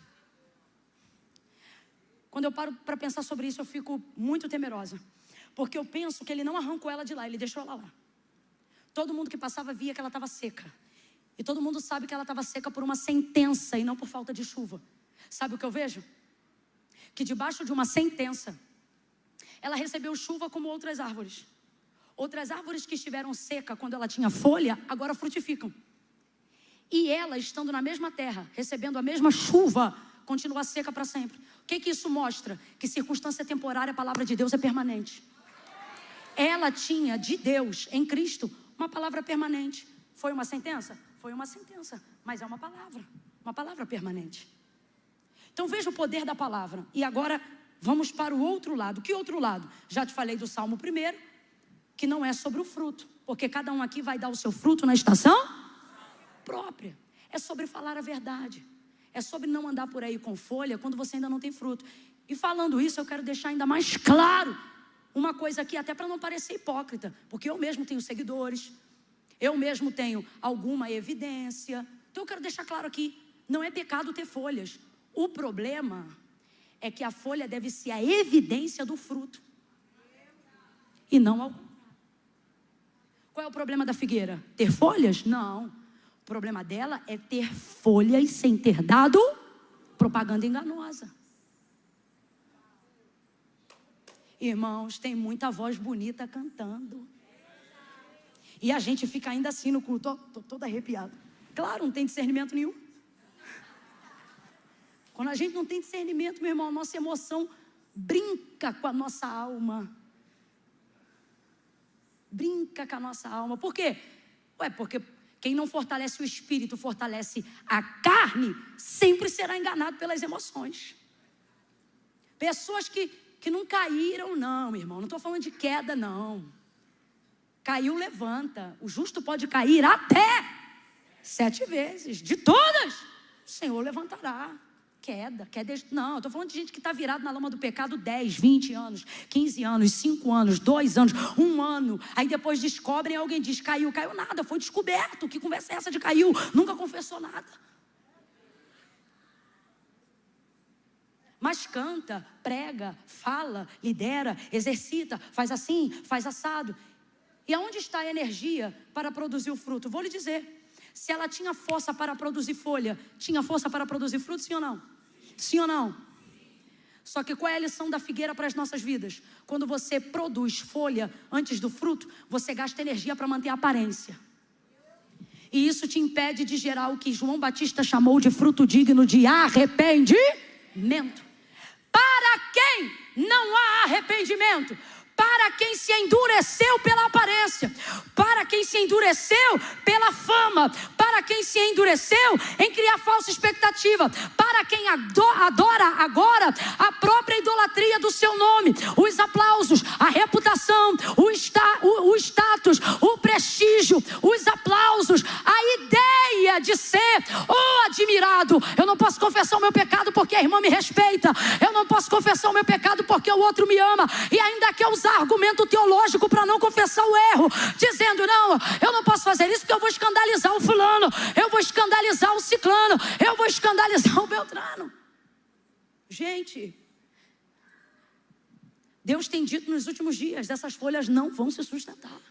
Quando eu paro para pensar sobre isso, eu fico muito temerosa. Porque eu penso que ele não arrancou ela de lá, ele deixou ela lá. Todo mundo que passava via que ela estava seca. E todo mundo sabe que ela estava seca por uma sentença e não por falta de chuva. Sabe o que eu vejo? Que debaixo de uma sentença, ela recebeu chuva como outras árvores. Outras árvores que estiveram secas quando ela tinha folha, agora frutificam. E ela, estando na mesma terra, recebendo a mesma chuva, continua seca para sempre. O que isso mostra? Que circunstância temporária, a palavra de Deus é permanente. Ela tinha de Deus, em Cristo, uma palavra permanente. Foi uma sentença? Foi uma sentença, mas é uma palavra permanente. Então veja o poder da palavra. E agora vamos para o outro lado. Que outro lado? Já te falei do Salmo 1, que não é sobre o fruto, porque cada um aqui vai dar o seu fruto na estação própria. É sobre falar a verdade. É sobre não andar por aí com folha quando você ainda não tem fruto. E falando isso, eu quero deixar ainda mais claro uma coisa aqui, até para não parecer hipócrita, porque eu mesmo tenho seguidores, eu mesmo tenho alguma evidência. Então eu quero deixar claro aqui, não é pecado ter folhas. O problema é que a folha deve ser a evidência do fruto e não ao... Qual é o problema da figueira? Ter folhas? Não. O problema dela é ter folhas sem ter dado propaganda enganosa. Irmãos, tem muita voz bonita cantando. E a gente fica ainda assim no culto, tô toda arrepiada. Claro, não tem discernimento nenhum. Quando a gente não tem discernimento, meu irmão, a nossa emoção brinca com a nossa alma. Brinca com a nossa alma. Por quê? Porque quem não fortalece o espírito, fortalece a carne, sempre será enganado pelas emoções. Pessoas que não caíram, não, meu irmão. Não estou falando de queda, não. Caiu, levanta. O justo pode cair até 7 vezes. De todas, o Senhor levantará. Queda. Não, eu estou falando de gente que está virado na lama do pecado 10, 20 anos, 15 anos, 5 anos, 2 anos, 1 ano. Aí depois descobrem, alguém diz, caiu nada, foi descoberto. Que conversa é essa de caiu? Nunca confessou nada. Mas canta, prega, fala, lidera, exercita, faz assim, faz assado. E aonde está a energia para produzir o fruto? Vou lhe dizer. Se ela tinha força para produzir folha, tinha força para produzir fruto, sim ou não? Sim ou não? Só que qual é a lição da figueira para as nossas vidas? Quando você produz folha antes do fruto, você gasta energia para manter a aparência. E isso te impede de gerar o que João Batista chamou de fruto digno de arrependimento. Para quem não há arrependimento? Para quem se endureceu pela aparência, para quem se endureceu pela fama, para quem se endureceu em criar falsa expectativa, para quem adora agora a própria idolatria do seu nome, os aplausos, a reputação, o status, o prestígio, os aplausos, a ideia de ser admirado. Eu não posso confessar o meu pecado porque a irmã me respeita, eu não posso confessar o meu pecado porque o outro me ama, e ainda que eu usar argumento teológico para não confessar o erro, dizendo, não, eu não posso fazer isso porque eu vou escandalizar o fulano, eu vou escandalizar o ciclano, eu vou escandalizar o beltrano. Gente, Deus tem dito nos últimos dias, essas folhas não vão se sustentar.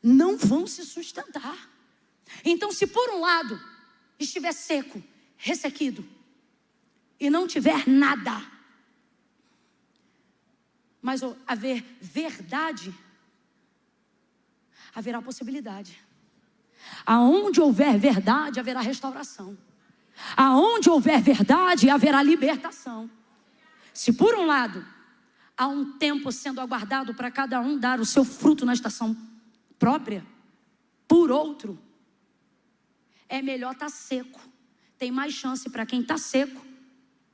Não vão se sustentar. Então, se por um lado estiver seco, ressequido, e não tiver nada, mas haver verdade, haverá possibilidade. Aonde houver verdade, haverá restauração. Aonde houver verdade, haverá libertação. Se por um lado há um tempo sendo aguardado para cada um dar o seu fruto na estação própria, por outro, é melhor estar seco. Tem mais chance para quem está seco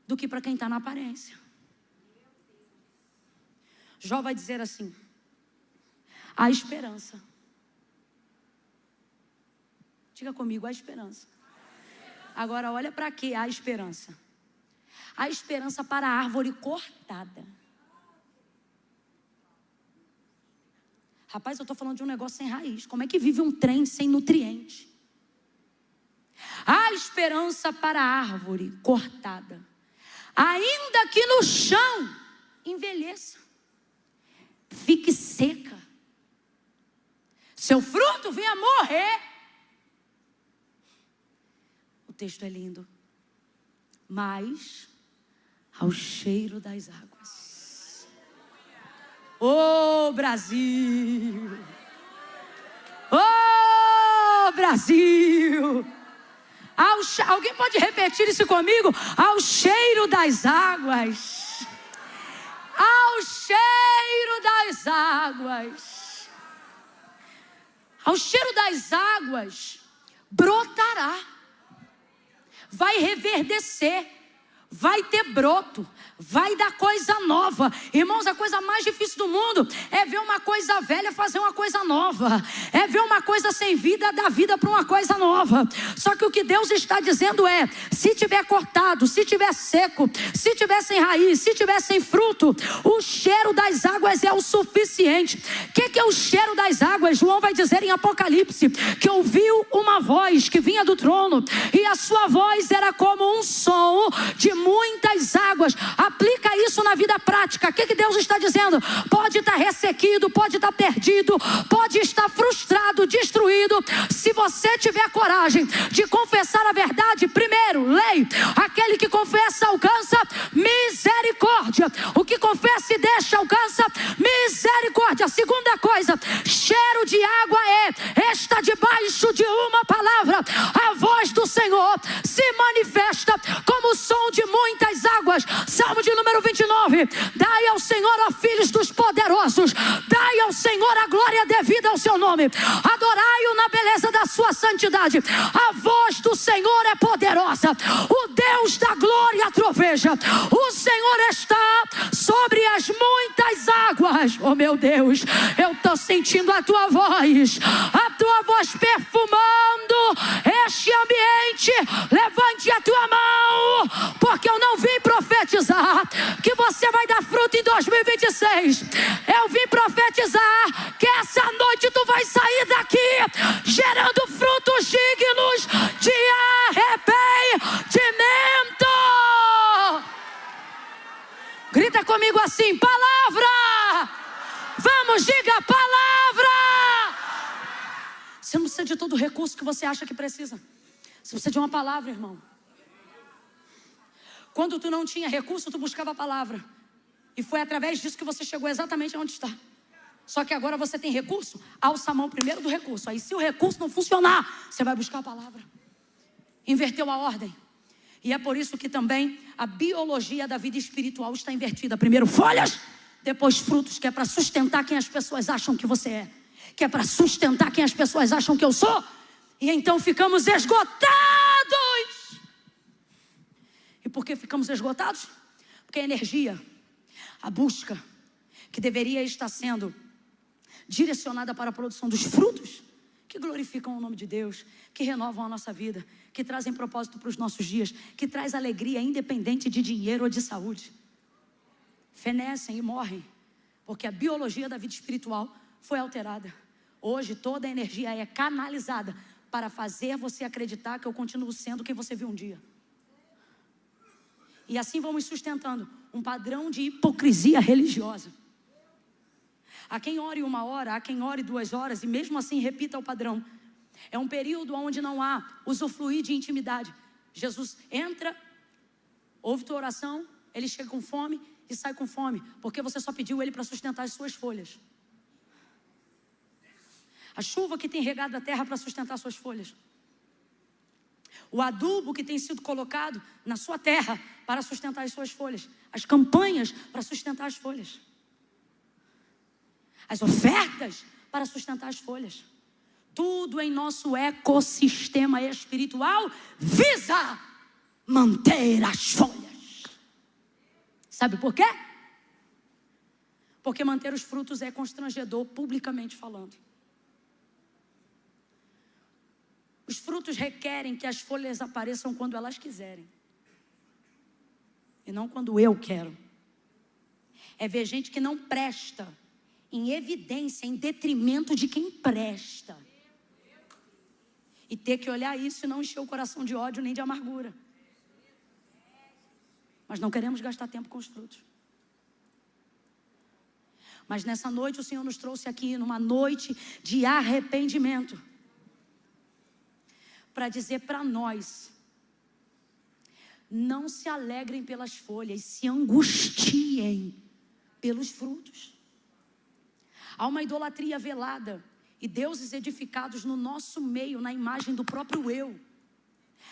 do que para quem está na aparência. Jó vai dizer assim, A esperança. Diga comigo, a esperança. Agora olha para que a esperança. A esperança para a árvore cortada. Rapaz, eu estou falando de um negócio sem raiz. Como é que vive um trem sem nutriente? A esperança para a árvore cortada. Ainda que no chão envelheça, fique seca, seu fruto venha a morrer. O texto é lindo. Mas ao cheiro das águas. Ô Brasil! Ô Brasil! Alguém pode repetir isso comigo? Ao cheiro das águas. Ao cheiro das águas. Ao cheiro das águas brotará. Vai reverdecer. Vai ter broto, vai dar coisa nova. Irmãos, a coisa mais difícil do mundo é ver uma coisa velha fazer uma coisa nova. É ver uma coisa sem vida dar vida para uma coisa nova. Só que o que Deus está dizendo é: se tiver cortado, se tiver seco, se tiver sem raiz, se tiver sem fruto, o cheiro das águas é o suficiente. O que é o cheiro das águas? João vai dizer em Apocalipse que ouviu uma voz que vinha do trono, e a sua voz era como um som de muitas águas. Aplica isso na vida prática. O que Deus está dizendo? Pode estar ressequido, pode estar perdido, pode estar frustrado, destruído. Se você tiver coragem de confessar a verdade, primeiro, lei. Aquele que confessa alcança misericórdia. O que confessa e deixa alcança misericórdia. A segunda coisa, cheiro de água está debaixo de uma palavra. A voz do Senhor se manifesta como o som de muitas águas. Salmo de número 29. Dai ao Senhor, ó filhos dos poderosos, dai ao Senhor a glória devida ao seu nome, adorai-o na beleza da sua santidade. A voz do Senhor é poderosa, o Deus da glória troveja. O Senhor está sobre as muitas águas. Oh meu Deus, eu estou sentindo a tua voz perfumando este ambiente. Levante a tua mão, porque eu não vim profetizar que você vai dar fruto em 2026. Eu vim profetizar que essa noite tu vai sair daqui gerando frutos dignos de arrependimento. Grita comigo assim: palavra! Vamos, diga palavra! Você não precisa de todo o recurso que você acha que precisa. Você precisa de uma palavra, irmão. Quando tu não tinha recurso, tu buscava a palavra. E foi através disso que você chegou exatamente onde está. Só que agora você tem recurso, alça a mão primeiro do recurso. Aí se o recurso não funcionar, você vai buscar a palavra. Inverteu a ordem. E é por isso que também a biologia da vida espiritual está invertida. Primeiro folhas, depois frutos, que é para sustentar quem as pessoas acham que você é. Que é para sustentar quem as pessoas acham que eu sou. E então ficamos esgotados. E por que ficamos esgotados? Porque a energia, a busca, que deveria estar sendo direcionada para a produção dos frutos, que glorificam o nome de Deus, que renovam a nossa vida, que trazem propósito para os nossos dias, que traz alegria independente de dinheiro ou de saúde, fenecem e morrem, porque a biologia da vida espiritual foi alterada. Hoje toda a energia é canalizada para fazer você acreditar que eu continuo sendo quem você viu um dia. E assim vamos sustentando um padrão de hipocrisia religiosa. Há quem ore 1 hora, há quem ore 2 horas e mesmo assim repita o padrão. É um período onde não há usufruir de intimidade. Jesus entra, ouve tua oração, ele chega com fome e sai com fome, porque você só pediu ele para sustentar as suas folhas. A chuva que tem regado a terra para sustentar suas folhas. O adubo que tem sido colocado na sua terra para sustentar as suas folhas. As campanhas para sustentar as folhas. As ofertas para sustentar as folhas. Tudo em nosso ecossistema espiritual visa manter as folhas. Sabe por quê? Porque manter os frutos é constrangedor, publicamente falando. Os frutos requerem que as folhas apareçam quando elas quiserem. E não quando eu quero. É ver gente que não presta em evidência, em detrimento de quem presta. E ter que olhar isso e não encher o coração de ódio nem de amargura. Mas não queremos gastar tempo com os frutos. Mas nessa noite o Senhor nos trouxe aqui, numa noite de arrependimento, para dizer para nós: não se alegrem pelas folhas, se angustiem pelos frutos. Há uma idolatria velada e deuses edificados no nosso meio, na imagem do próprio eu,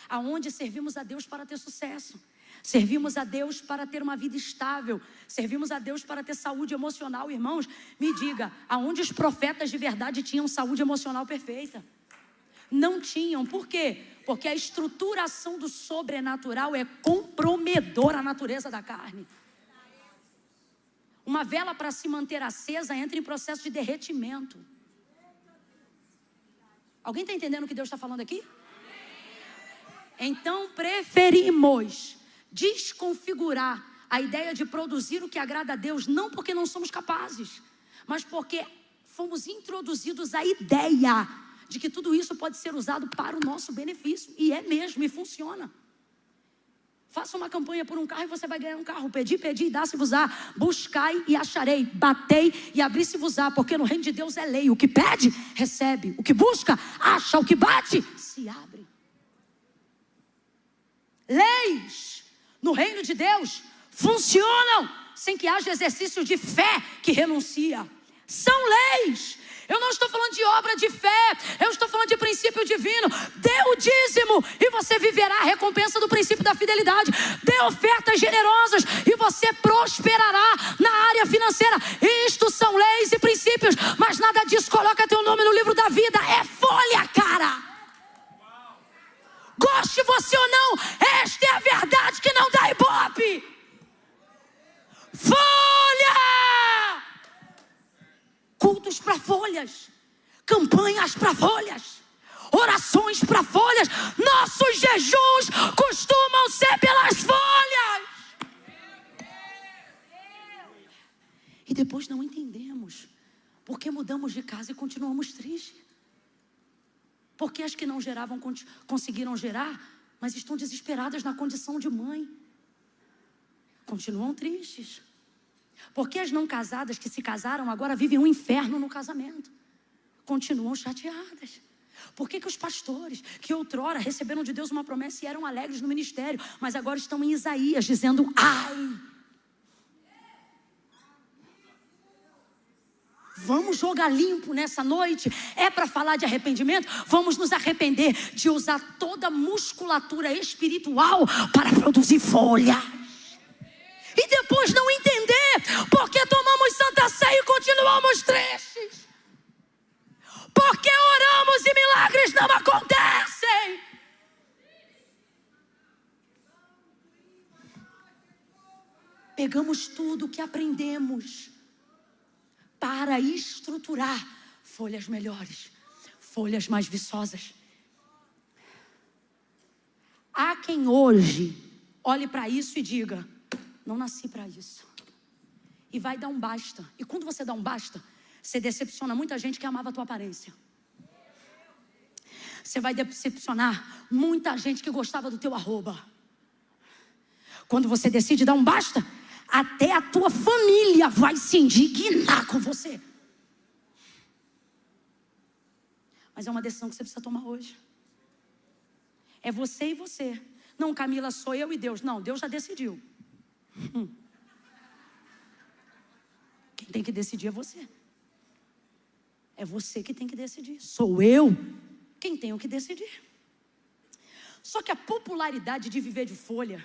aonde servimos a Deus para ter sucesso, servimos a Deus para ter uma vida estável, servimos a Deus para ter saúde emocional. Irmãos, me diga, aonde os profetas de verdade tinham saúde emocional perfeita? Não tinham. Por quê? Porque a estruturação do sobrenatural é comprometedora à natureza da carne. Uma vela, para se manter acesa, entra em processo de derretimento. Alguém está entendendo o que Deus está falando aqui? Então preferimos desconfigurar a ideia de produzir o que agrada a Deus, não porque não somos capazes, mas porque fomos introduzidos à ideia de que tudo isso pode ser usado para o nosso benefício. E é mesmo, e funciona. Faça uma campanha por um carro e você vai ganhar um carro. Pedi e dá-se-vos-á. Buscai e acharei. Batei e abri-se-vos-á. Porque no reino de Deus é lei. O que pede, recebe. O que busca, acha. O que bate, se abre. Leis no reino de Deus funcionam sem que haja exercício de fé que renuncia. São leis. Eu não estou falando de obra de fé, eu estou falando de princípio divino. Dê o dízimo e você viverá a recompensa do princípio da fidelidade. Dê ofertas generosas e você prosperará na área financeira. Isto são leis e princípios, mas nada disso coloca teu nome no livro da vida. É folha, cara. Goste você ou não, esta é a verdade que não dá ibope. Folha! Cultos para folhas, campanhas para folhas, orações para folhas. Nossos jejuns costumam ser pelas folhas. E depois não entendemos porque mudamos de casa e continuamos tristes. Porque as que não geravam conseguiram gerar, mas estão desesperadas na condição de mãe. Continuam tristes. Porque as não casadas que se casaram agora vivem um inferno no casamento. Continuam chateadas. Por que os pastores que outrora receberam de Deus uma promessa e eram alegres no ministério, mas agora estão em Isaías dizendo: ai. Vamos jogar limpo nessa noite. É para falar de arrependimento? Vamos nos arrepender de usar toda a musculatura espiritual para produzir folha. E depois não entender porque tomamos Santa Ceia e continuamos tristes. Porque oramos e milagres não acontecem. Pegamos tudo que aprendemos para estruturar folhas melhores, folhas mais viçosas. Há quem hoje olhe para isso e diga: não nasci para isso. E vai dar um basta. E quando você dá um basta, você decepciona muita gente que amava a tua aparência. Você vai decepcionar muita gente que gostava do teu arroba. Quando você decide dar um basta, até a tua família vai se indignar com você. Mas é uma decisão que você precisa tomar hoje. É você e você. Não, Camila, sou eu e Deus. Não, Deus já decidiu. Quem tem que decidir é você. É você que tem que decidir. Sou eu quem tenho que decidir. Só que a popularidade de viver de folha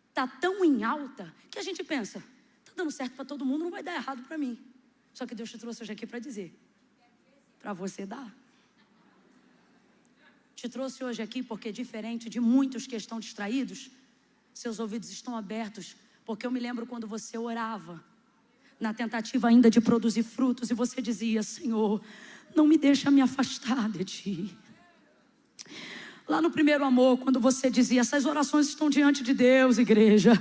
está tão em alta que a gente pensa: está dando certo para todo mundo, não vai dar errado para mim. Só que Deus te trouxe hoje aqui para dizer: para você dar. Te trouxe hoje aqui porque, diferente de muitos que estão distraídos, seus ouvidos estão abertos. Porque eu me lembro quando você orava, na tentativa ainda de produzir frutos, e você dizia: Senhor, não me deixa me afastar de Ti. Lá no primeiro amor, quando você dizia: essas orações estão diante de Deus, igreja.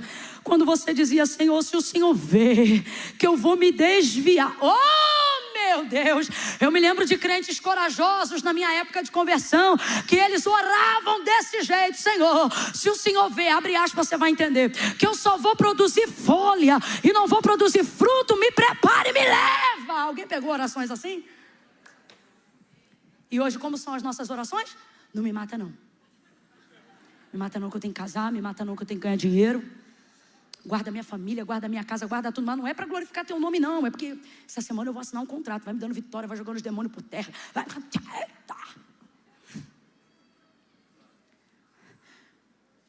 Quando você dizia: Senhor, se o Senhor vê que eu vou me desviar. Oh, meu Deus! Eu me lembro de crentes corajosos na minha época de conversão, que eles oravam desse jeito: Senhor, se o Senhor vê, abre aspas, você vai entender, que eu só vou produzir folha e não vou produzir fruto, me prepare e me leva. Alguém pegou orações assim? E hoje, como são as nossas orações? Não me mata não. Me mata não que eu tenho que casar, me mata não que eu tenho que ganhar dinheiro. Guarda minha família, guarda minha casa, guarda tudo. Mas não é para glorificar teu nome não. É porque essa semana eu vou assinar um contrato. Vai me dando vitória, vai jogando os demônios por terra. Vai...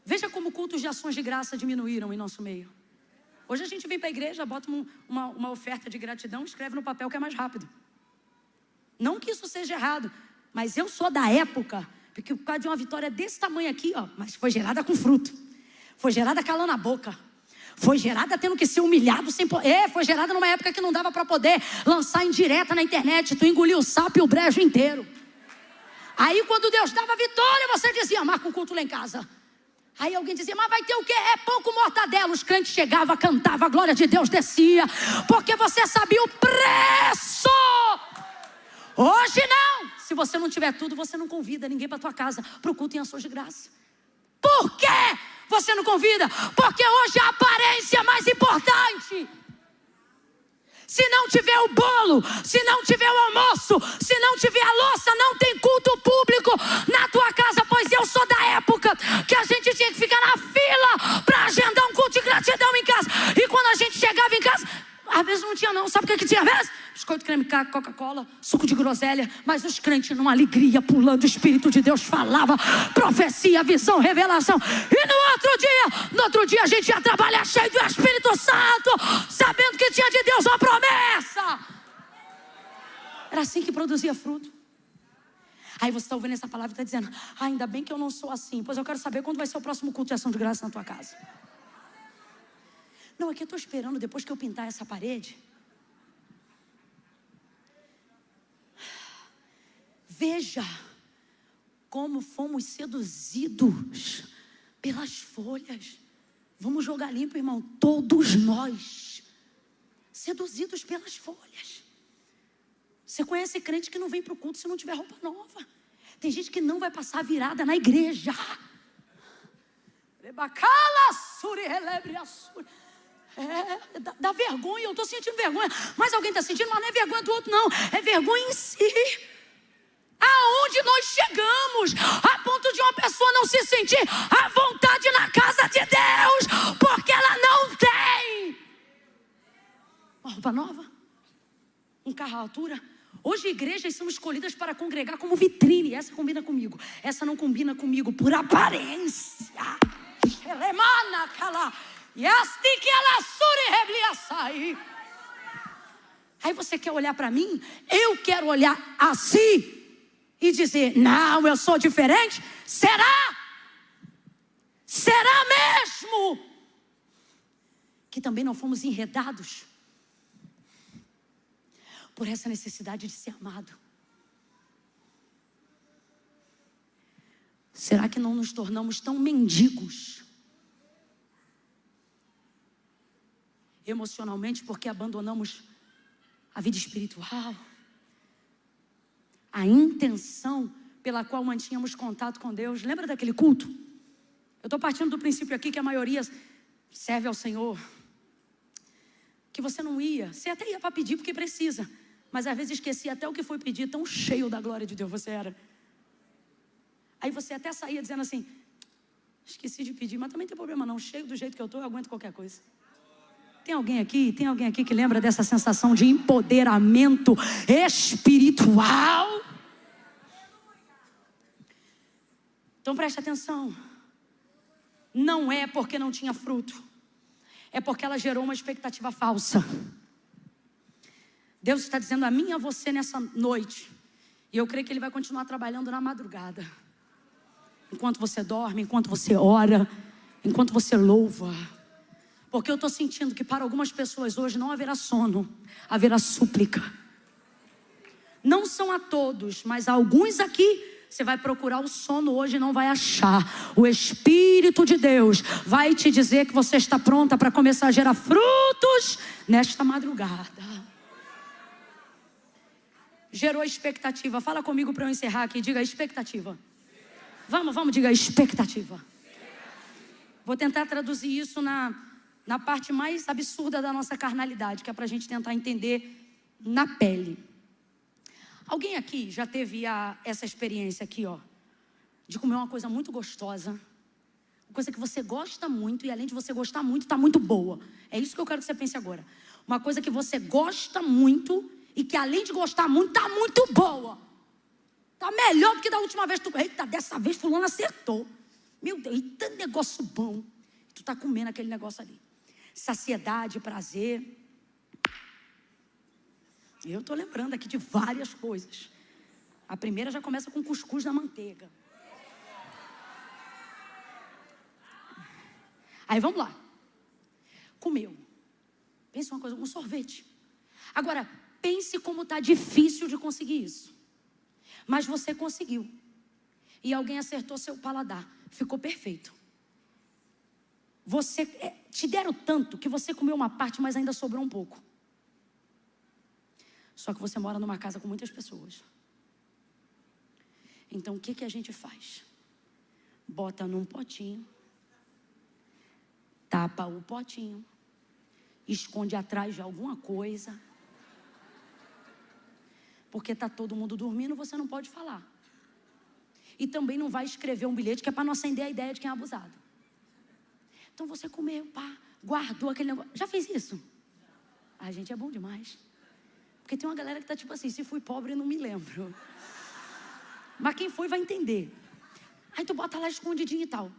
Veja como cultos de ações de graça diminuíram em nosso meio. Hoje a gente vem para a igreja, bota uma oferta de gratidão, escreve no papel que é mais rápido. Não que isso seja errado, mas eu sou da época, porque por causa de uma vitória desse tamanho aqui, ó, mas foi gerada com fruto. Foi gerada calando a boca. Foi gerada tendo que ser humilhado sem poder. Foi gerada numa época que não dava para poder lançar em direta na internet. Tu engoliu o sapo e o brejo inteiro. Aí quando Deus dava vitória, você dizia: marca um culto lá em casa. Aí alguém dizia: mas vai ter o quê? É pão com mortadela. Os crentes chegavam, cantavam, a glória de Deus descia. Porque você sabia o preço. Hoje não. Se você não tiver tudo, você não convida ninguém para tua casa para o culto em ações de graça. Por quê você não convida? Porque hoje a aparência é mais importante. Se não tiver o bolo, se não tiver o almoço, se não tiver a louça, não tem culto público na tua casa. Pois eu sou da época que a gente tinha que ficar na fila para agendar um culto de gratidão em casa. E quando a gente chegava em casa, às vezes não tinha não. Sabe o que tinha às vezes? Biscoito, creme, Coca-Cola, suco de groselha. Mas os crentes numa alegria, pulando, o Espírito de Deus falava, profecia, visão, revelação. E no outro dia a gente ia trabalhar cheio do Espírito Santo, sabendo que tinha de Deus uma promessa. Era assim que produzia fruto. Aí você está ouvindo essa palavra e está dizendo: ainda bem que eu não sou assim. Pois eu quero saber quando vai ser o próximo culto de ação de graça na tua casa. Não, aqui eu estou esperando depois que eu pintar essa parede. Veja como fomos seduzidos pelas folhas. Vamos jogar limpo, irmão. Todos nós seduzidos pelas folhas. Você conhece crente que não vem para o culto se não tiver roupa nova. Tem gente que não vai passar virada na igreja. Dá vergonha, eu estou sentindo vergonha. Mas alguém está sentindo, mas não é vergonha do outro não. É vergonha em si. Aonde nós chegamos a ponto de uma pessoa não se sentir à vontade na casa de Deus, porque ela não tem uma roupa nova, um carro à altura. Hoje igrejas são escolhidas para congregar como vitrine. Essa combina comigo, essa não combina comigo, por aparência. Aí você quer olhar para mim? Eu quero olhar assim e dizer: não, eu sou diferente? Será? Será mesmo? Que também não fomos enredados por essa necessidade de ser amado. Será que não nos tornamos tão mendigos emocionalmente porque abandonamos a vida espiritual? A intenção pela qual mantínhamos contato com Deus. Lembra daquele culto? Eu estou partindo do princípio aqui que a maioria serve ao Senhor. Que você não ia. Você até ia para pedir porque precisa. Mas às vezes esquecia até o que foi pedir. Tão cheio da glória de Deus você era. Aí você até saía dizendo assim: esqueci de pedir. Mas também não tem problema não. Cheio do jeito que eu estou, eu aguento qualquer coisa. Tem alguém aqui que lembra dessa sensação de empoderamento espiritual? Então preste atenção. Não é porque não tinha fruto, é porque ela gerou uma expectativa falsa. Deus está dizendo a mim e a você nessa noite, e eu creio que Ele vai continuar trabalhando na madrugada, enquanto você dorme, enquanto você ora, enquanto você louva. Porque eu estou sentindo que para algumas pessoas hoje não haverá sono, haverá súplica. Não são a todos, mas a alguns aqui, você vai procurar o sono hoje e não vai achar. O Espírito de Deus vai te dizer que você está pronta para começar a gerar frutos nesta madrugada. Gerou expectativa. Fala comigo para eu encerrar aqui. Diga expectativa. Vamos, diga expectativa. Vou tentar traduzir isso na parte mais absurda da nossa carnalidade, que é para a gente tentar entender na pele. Alguém aqui já teve essa experiência aqui, ó, de comer uma coisa muito gostosa, uma coisa que você gosta muito e além de você gostar muito, está muito boa. É isso que eu quero que você pense agora. Uma coisa que você gosta muito e que além de gostar muito, está muito boa. Está melhor do que da última vez. Eita, dessa vez fulano acertou. Meu Deus, eita negócio bom. E tu está comendo aquele negócio ali. Saciedade, prazer. Eu estou lembrando aqui de várias coisas. A primeira já começa com cuscuz na manteiga. Aí vamos lá. Comeu. Pense uma coisa, um sorvete. Agora, pense como está difícil de conseguir isso. Mas você conseguiu. E alguém acertou seu paladar. Ficou perfeito. Te deram tanto que você comeu uma parte, mas ainda sobrou um pouco. Só que você mora numa casa com muitas pessoas. Então o que a gente faz? Bota num potinho, tapa o potinho, esconde atrás de alguma coisa. Porque está todo mundo dormindo, você não pode falar. E também não vai escrever um bilhete que é para não acender a ideia de quem é abusado. Então você comeu, pá, guardou aquele negócio. Já fez isso? A gente é bom demais. Porque tem uma galera que está tipo assim, se fui pobre não me lembro. Mas quem foi vai entender. Aí tu bota lá escondidinho e tal.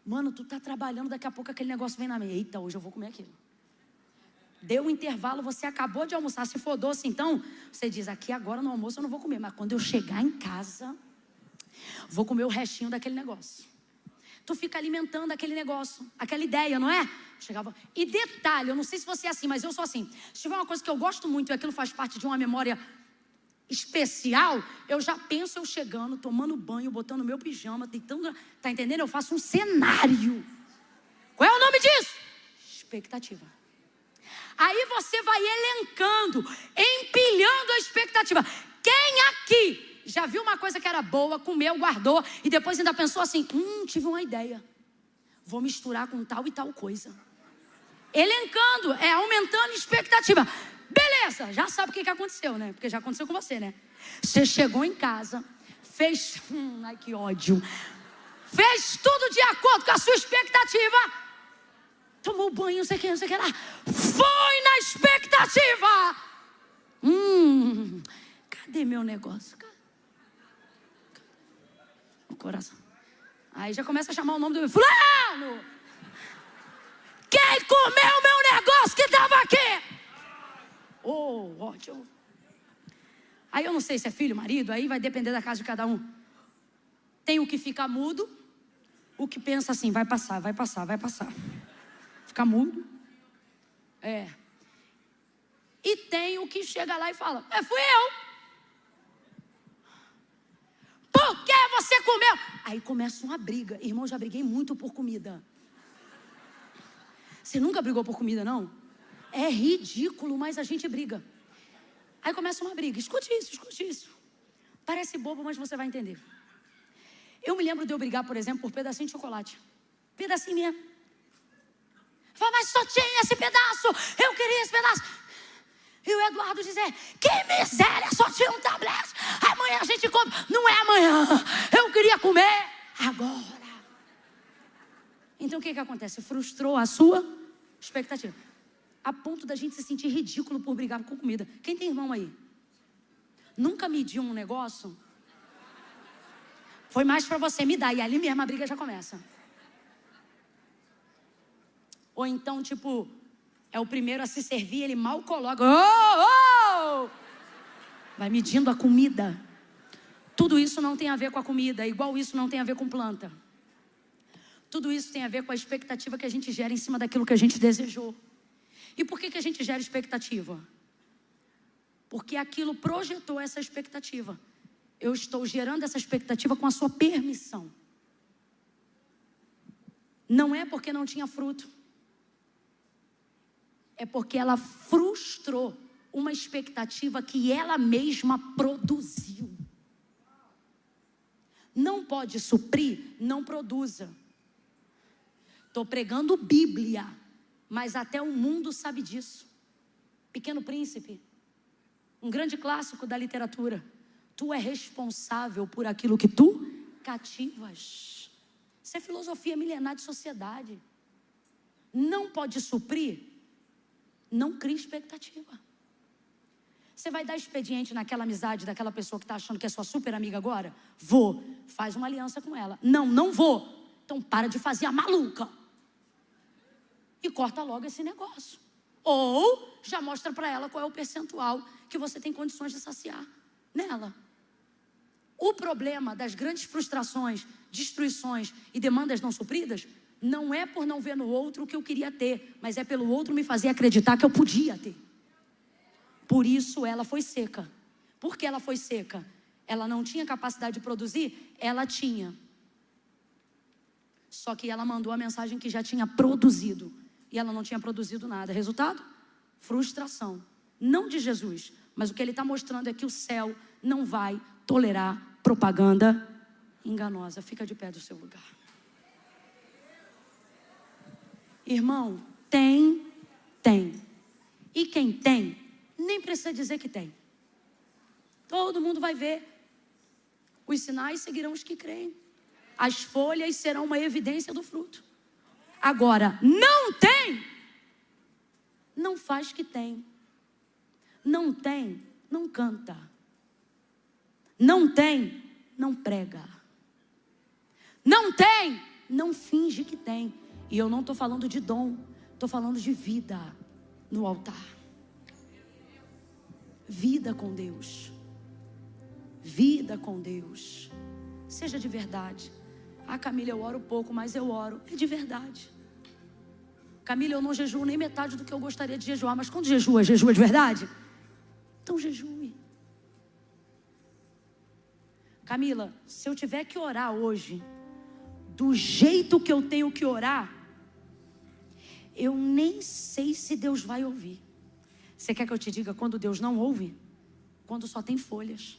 Mano, tu tá trabalhando, daqui a pouco aquele negócio vem na mesa. Eita, hoje eu vou comer aquilo. Deu um intervalo, você acabou de almoçar. Se for doce, então, você diz, aqui agora no almoço eu não vou comer. Mas quando eu chegar em casa, vou comer o restinho daquele negócio. Tu fica alimentando aquele negócio, aquela ideia, não é? Chegava. E detalhe, eu não sei se você é assim, mas eu sou assim. Se tiver uma coisa que eu gosto muito e aquilo faz parte de uma memória especial, eu já penso eu chegando, tomando banho, botando meu pijama, deitando, tá entendendo? Eu faço um cenário. Qual é o nome disso? Expectativa. Aí você vai elencando, empilhando a expectativa. Quem aqui já viu uma coisa que era boa, comeu, guardou e depois ainda pensou assim, tive uma ideia. Vou misturar com tal e tal coisa. Elencando, aumentando a expectativa. Beleza, já sabe o que aconteceu, né? Porque já aconteceu com você, né? Você chegou em casa, fez... ai, que ódio. Fez tudo de acordo com a sua expectativa. Tomou banho, não sei o que lá. Foi na expectativa. Cadê meu negócio? O coração. Aí já começa a chamar o nome do fulano. Quem comeu meu negócio que estava aqui? Ódio. Aí eu não sei se é filho, marido, aí vai depender da casa de cada um. Tem o que fica mudo, o que pensa assim, vai passar. Fica mudo. E tem o que chega lá e fala, fui eu. Por que você comeu? Aí começa uma briga. Irmão, já briguei muito por comida. Você nunca brigou por comida, não? É ridículo, mas a gente briga. Aí começa uma briga. Escute isso. Parece bobo, mas você vai entender. Eu me lembro de eu brigar, por exemplo, por pedacinho de chocolate. Pedacinho mesmo. Fala, mas só tinha esse pedaço. Eu queria esse pedaço. E o Eduardo dizer, que miséria, só tinha um tablete. Amanhã a gente come. Não é amanhã. Eu queria comer agora. Então o que acontece? Frustrou a sua expectativa. A ponto da gente se sentir ridículo por brigar com comida. Quem tem irmão aí? Nunca mediu um negócio? Foi mais pra você me dar. E ali mesmo a briga já começa. Ou então, tipo, é o primeiro a se servir, ele mal coloca. Vai medindo a comida. Tudo isso não tem a ver com a comida. Igual isso não tem a ver com planta. Tudo isso tem a ver com a expectativa que a gente gera em cima daquilo que a gente desejou. E por que a gente gera expectativa? Porque aquilo projetou essa expectativa. Eu estou gerando essa expectativa com a sua permissão. Não é porque não tinha fruto. É porque ela frustrou uma expectativa que ela mesma produziu. Não pode suprir, não produza. Estou pregando Bíblia, mas até o mundo sabe disso. Pequeno Príncipe, um grande clássico da literatura. Tu é responsável por aquilo que tu cativas. Isso é filosofia milenar de sociedade. Não pode suprir, não cria expectativa. Você vai dar expediente naquela amizade daquela pessoa que está achando que é sua super amiga agora? Vou. Faz uma aliança com ela. Não, não vou. Então para de fazer a maluca. E corta logo esse negócio. Ou já mostra para ela qual é o percentual que você tem condições de saciar nela. O problema das grandes frustrações, destruições e demandas não supridas não é por não ver no outro o que eu queria ter, mas é pelo outro me fazer acreditar que eu podia ter. Por isso ela foi seca. Por que ela foi seca? Ela não tinha capacidade de produzir? Ela tinha. Só que ela mandou a mensagem que já tinha produzido. E ela não tinha produzido nada. Resultado? Frustração. Não de Jesus, mas o que ele está mostrando é que o céu não vai tolerar propaganda enganosa. Fica de pé do seu lugar. Irmão, tem. E quem tem, nem precisa dizer que tem. Todo mundo vai ver. Os sinais seguirão os que creem. As folhas serão uma evidência do fruto. Agora, não tem, não faz que tem. Não tem, não canta. Não tem, não prega. Não tem, não finge que tem. E eu não estou falando de dom, estou falando de vida no altar. Vida com Deus. Vida com Deus. Seja de verdade. Ah, Camila, eu oro pouco, mas eu oro. É de verdade. Camila, eu não jejuo nem metade do que eu gostaria de jejuar. Mas quando jejua de verdade? Então jejue. Camila, se eu tiver que orar hoje, do jeito que eu tenho que orar, eu nem sei se Deus vai ouvir. Você quer que eu te diga quando Deus não ouve? Quando só tem folhas.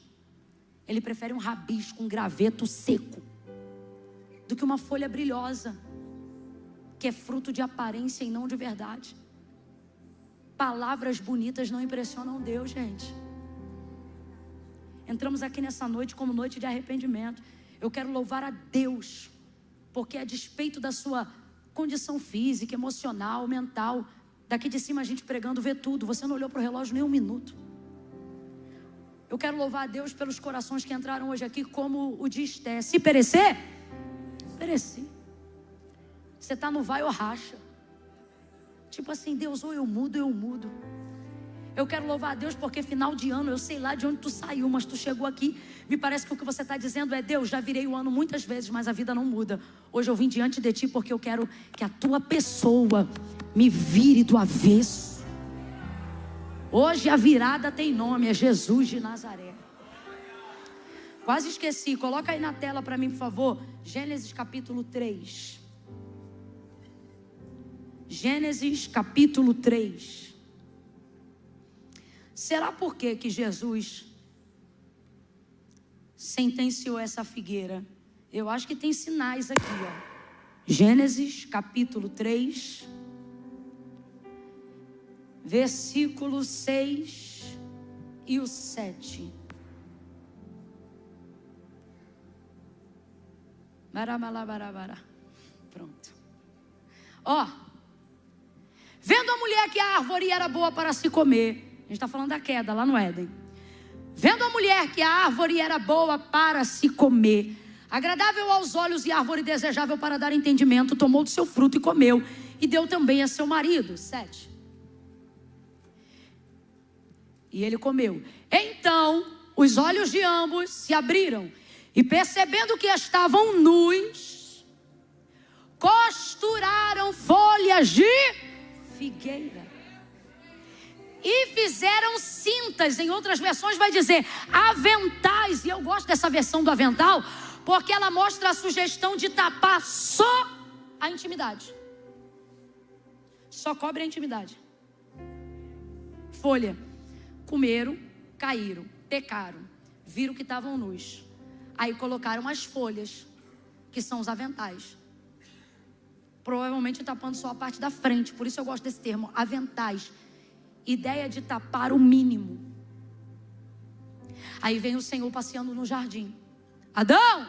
Ele prefere um rabisco, um graveto seco, do que uma folha brilhosa, que é fruto de aparência e não de verdade. Palavras bonitas não impressionam Deus, gente. Entramos aqui nessa noite como noite de arrependimento. Eu quero louvar a Deus, porque a despeito da sua condição física, emocional, mental, daqui de cima a gente pregando vê tudo. Você não olhou para o relógio nem um minuto. Eu quero louvar a Deus pelos corações que entraram hoje aqui, como o de Esté. Se perecer, pereci. Você está no vai ou racha. Tipo assim, Deus, ou eu mudo, eu mudo. Eu quero louvar a Deus porque final de ano, eu sei lá de onde tu saiu, mas tu chegou aqui. Me parece que o que você está dizendo é: Deus, já virei o ano muitas vezes, mas a vida não muda. Hoje eu vim diante de ti porque eu quero que a tua pessoa me vire do avesso. Hoje a virada tem nome, é Jesus de Nazaré. Quase esqueci, coloca aí na tela para mim, por favor. Gênesis capítulo 3. Gênesis capítulo 3. Será por que Jesus sentenciou essa figueira? Eu acho que tem sinais aqui, ó. Gênesis capítulo 3, versículo 6 e o 7. Pronto. Ó, vendo a mulher que a árvore era boa para se comer. A gente está falando da queda lá no Éden. Vendo a mulher que a árvore era boa para se comer, agradável aos olhos e árvore desejável para dar entendimento, tomou do seu fruto e comeu, e deu também a seu marido. 7. E ele comeu. Então os olhos de ambos se abriram, e percebendo que estavam nus, costuraram folhas de figueira e fizeram cintas. Em outras versões vai dizer aventais. E eu gosto dessa versão do avental, porque ela mostra a sugestão de tapar só a intimidade. Só cobre a intimidade. Folha. Comeram, caíram, pecaram, viram que estavam nus. Aí colocaram as folhas, que são os aventais. Provavelmente tapando só a parte da frente. Por isso eu gosto desse termo, aventais. Ideia de tapar o mínimo. Aí vem o Senhor passeando no jardim. Adão,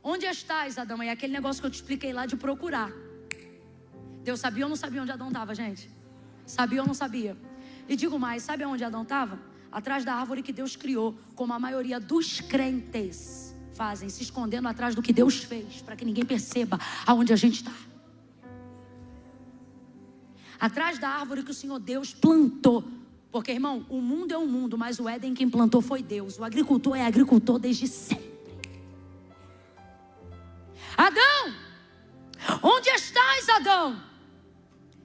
onde estás, Adão? É aquele negócio que eu te expliquei lá de procurar. Deus sabia ou não sabia onde Adão estava, gente? Sabia ou não sabia? E digo mais, sabe onde Adão estava? Atrás da árvore que Deus criou, como a maioria dos crentes fazem, se escondendo atrás do que Deus fez, para que ninguém perceba aonde a gente está. Atrás da árvore que o Senhor Deus plantou. Porque, irmão, o mundo é um mundo, mas o Éden quem plantou foi Deus. O agricultor é agricultor desde sempre. Adão, onde estás, Adão?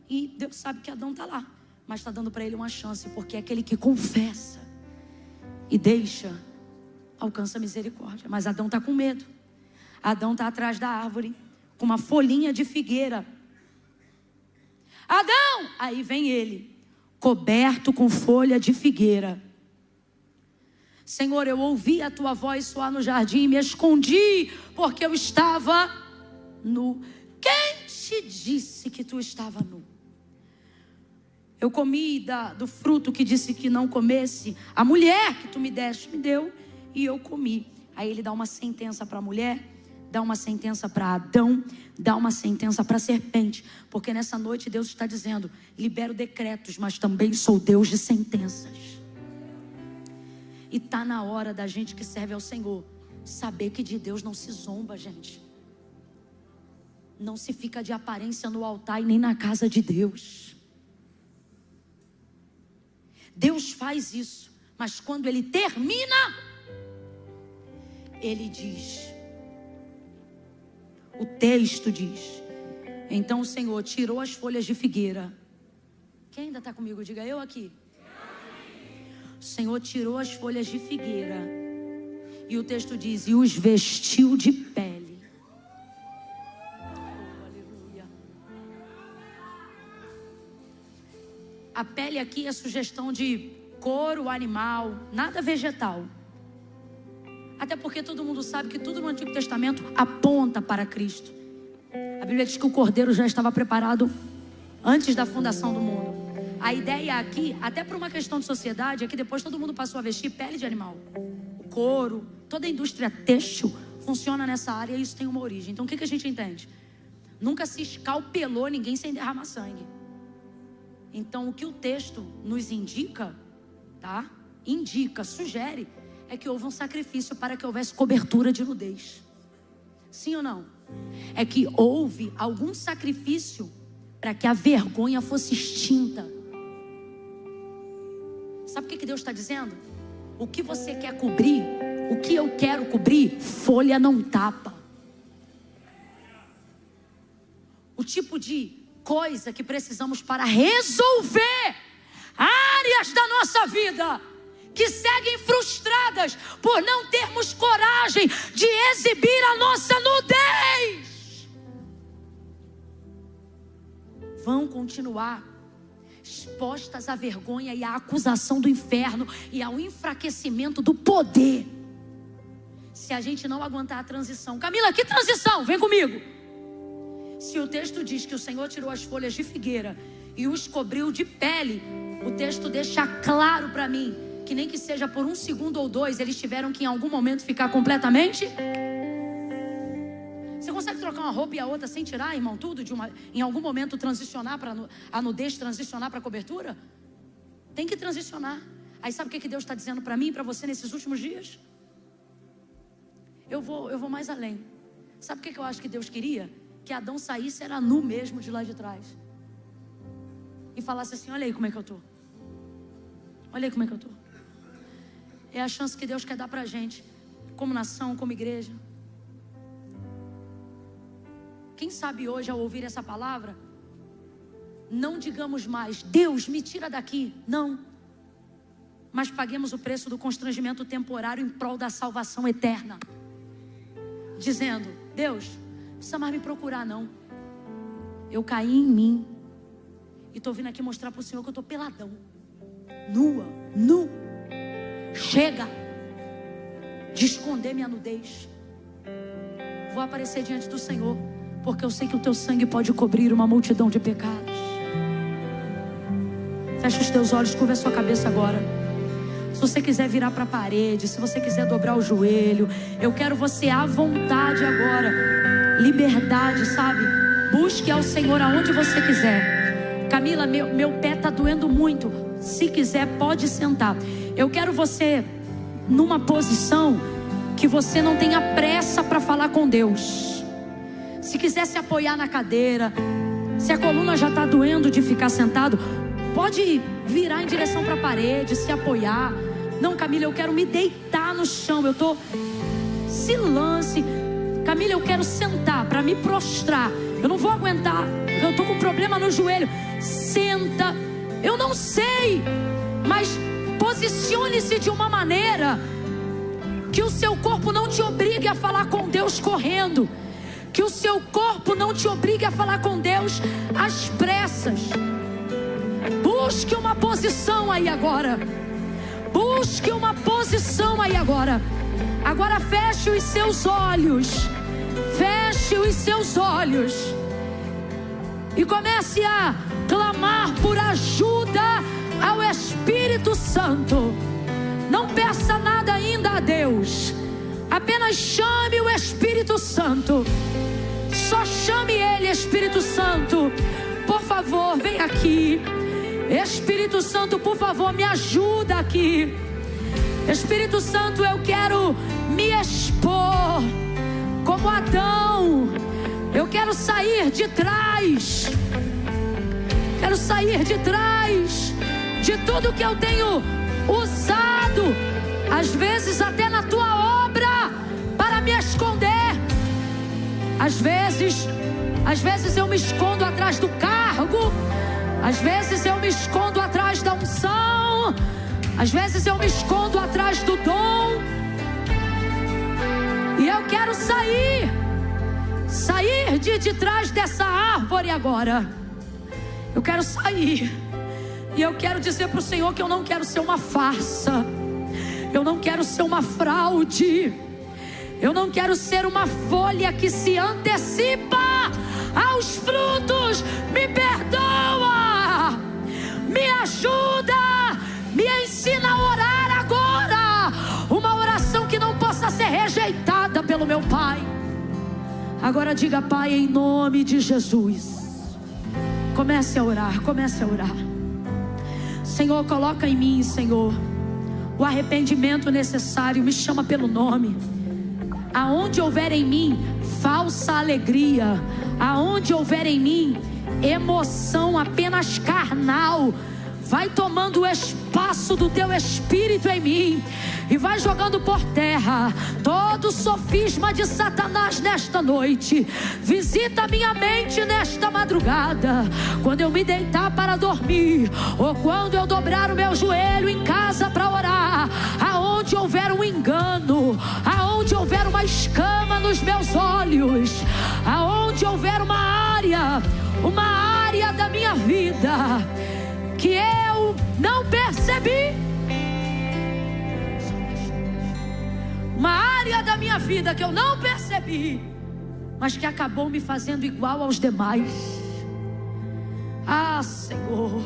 E Deus sabe que Adão está lá, mas está dando para ele uma chance, porque é aquele que confessa e deixa, alcança misericórdia. Mas Adão está com medo. Adão está atrás da árvore, com uma folhinha de figueira. Adão! Aí vem ele, coberto com folha de figueira. Senhor, eu ouvi a tua voz soar no jardim e me escondi, porque eu estava nu. Quem te disse que tu estava nu? Eu comi do fruto que disse que não comesse. A mulher que tu me deste me deu e eu comi. Aí ele dá uma sentença para a mulher, dá uma sentença para Adão, dá uma sentença para a serpente. Porque nessa noite Deus está dizendo: libero decretos, mas também sou Deus de sentenças. E está na hora da gente que serve ao Senhor saber que de Deus não se zomba, gente. Não se fica de aparência no altar e nem na casa de Deus. Deus faz isso, mas quando Ele termina, Ele diz, o texto diz, então o Senhor tirou as folhas de figueira. Quem ainda está comigo? Diga eu aqui. O Senhor tirou as folhas de figueira e o texto diz, e os vestiu de pele. Oh, aleluia. A pele aqui é sugestão de couro animal, nada vegetal. Até porque todo mundo sabe que tudo no Antigo Testamento aponta para Cristo. A Bíblia diz que o cordeiro já estava preparado antes da fundação do mundo. A ideia aqui, até por uma questão de sociedade, é que depois todo mundo passou a vestir pele de animal. O couro, toda a indústria têxtil funciona nessa área e isso tem uma origem. Então o que a gente entende? Nunca se escalpelou ninguém sem derramar sangue. Então o que o texto nos indica, tá? Indica, sugere, é que houve um sacrifício para que houvesse cobertura de nudez. Sim ou não? É que houve algum sacrifício para que a vergonha fosse extinta. Sabe o que Deus está dizendo? O que você quer cobrir, o que eu quero cobrir, folha não tapa. O tipo de coisa que precisamos para resolver áreas da nossa vida que seguem frustradas por não termos coragem de exibir a nossa nudez, vão continuar expostas à vergonha e à acusação do inferno e ao enfraquecimento do poder, se a gente não aguentar a transição. Camila, que transição? Vem comigo. Se o texto diz que o Senhor tirou as folhas de figueira e os cobriu de pele, o texto deixa claro para mim que nem que seja por 1 segundo ou 2, eles tiveram que em algum momento ficar completamente. Você consegue trocar uma roupa e a outra sem tirar, irmão, tudo em algum momento transicionar para a nudez, transicionar para a cobertura? Tem que transicionar. Aí sabe o que Deus está dizendo para mim e para você nesses últimos dias? Eu vou mais além. Sabe o que eu acho que Deus queria? Que Adão saísse, era nu mesmo de lá de trás, e falasse assim: olha aí como é que eu estou. Olha aí como é que eu estou. É a chance que Deus quer dar para a gente, como nação, como igreja. Quem sabe hoje, ao ouvir essa palavra, não digamos mais: Deus, me tira daqui. Não. Mas paguemos o preço do constrangimento temporário em prol da salvação eterna. Dizendo: Deus, não precisa mais me procurar não. Eu caí em mim. E estou vindo aqui mostrar para o Senhor que eu estou peladão. Nua, nu. Chega de esconder minha nudez. Vou aparecer diante do Senhor, porque eu sei que o teu sangue pode cobrir uma multidão de pecados. Fecha os teus olhos, curva a sua cabeça agora. Se você quiser virar para a parede, se você quiser dobrar o joelho, eu quero você à vontade agora. Liberdade, sabe? Busque ao Senhor aonde você quiser. Camila, meu pé está doendo muito. Se quiser, pode sentar. Eu quero você numa posição que você não tenha pressa para falar com Deus. Se quiser se apoiar na cadeira, se a coluna já está doendo de ficar sentado, pode virar em direção para a parede, se apoiar. Não, Camila, eu quero me deitar no chão. Se lance. Camila, eu quero sentar para me prostrar. Eu não vou aguentar. Eu estou com problema no joelho. Senta. Eu não sei, mas posicione-se de uma maneira que o seu corpo não te obrigue a falar com Deus correndo. Que o seu corpo não te obrigue a falar com Deus às pressas. Busque uma posição aí agora. Busque uma posição aí agora. Agora feche os seus olhos. Feche os seus olhos. E comece a clamar por ajuda ao Espírito Santo. Não peça nada ainda a Deus. Apenas chame o Espírito Santo. Só chame Ele, Espírito Santo. Por favor, vem aqui. Espírito Santo, por favor, me ajuda aqui. Espírito Santo, eu quero me expor como Adão. Eu quero sair de trás. Quero sair de trás de tudo que eu tenho usado, às vezes até na tua obra, para me esconder. Às vezes eu me escondo atrás do cargo. Às vezes eu me escondo atrás da unção. Às vezes eu me escondo atrás do dom. E eu quero sair de trás dessa árvore agora. Eu quero sair. E eu quero dizer para o Senhor que eu não quero ser uma farsa. Eu não quero ser uma fraude. Eu não quero ser uma folha que se antecipa aos frutos. Me perdoa. Me ajuda. Me ensina a orar agora. Uma oração que não possa ser rejeitada pelo meu Pai. Agora diga: Pai, em nome de Jesus. Comece a orar, comece a orar. Senhor, coloca em mim, Senhor, o arrependimento necessário. Me chama pelo nome. Aonde houver em mim falsa alegria, aonde houver em mim emoção apenas carnal, vai tomando o espaço do teu Espírito em mim e vai jogando por terra todo sofisma de Satanás nesta noite. Visita a minha mente nesta madrugada, quando eu me deitar para dormir, ou quando eu dobrar o meu joelho em casa para orar. Aonde houver um engano, aonde houver uma escama nos meus olhos, aonde houver uma área da minha vida que eu não percebi, uma área da minha vida que eu não percebi, mas que acabou me fazendo igual aos demais. Ah, Senhor,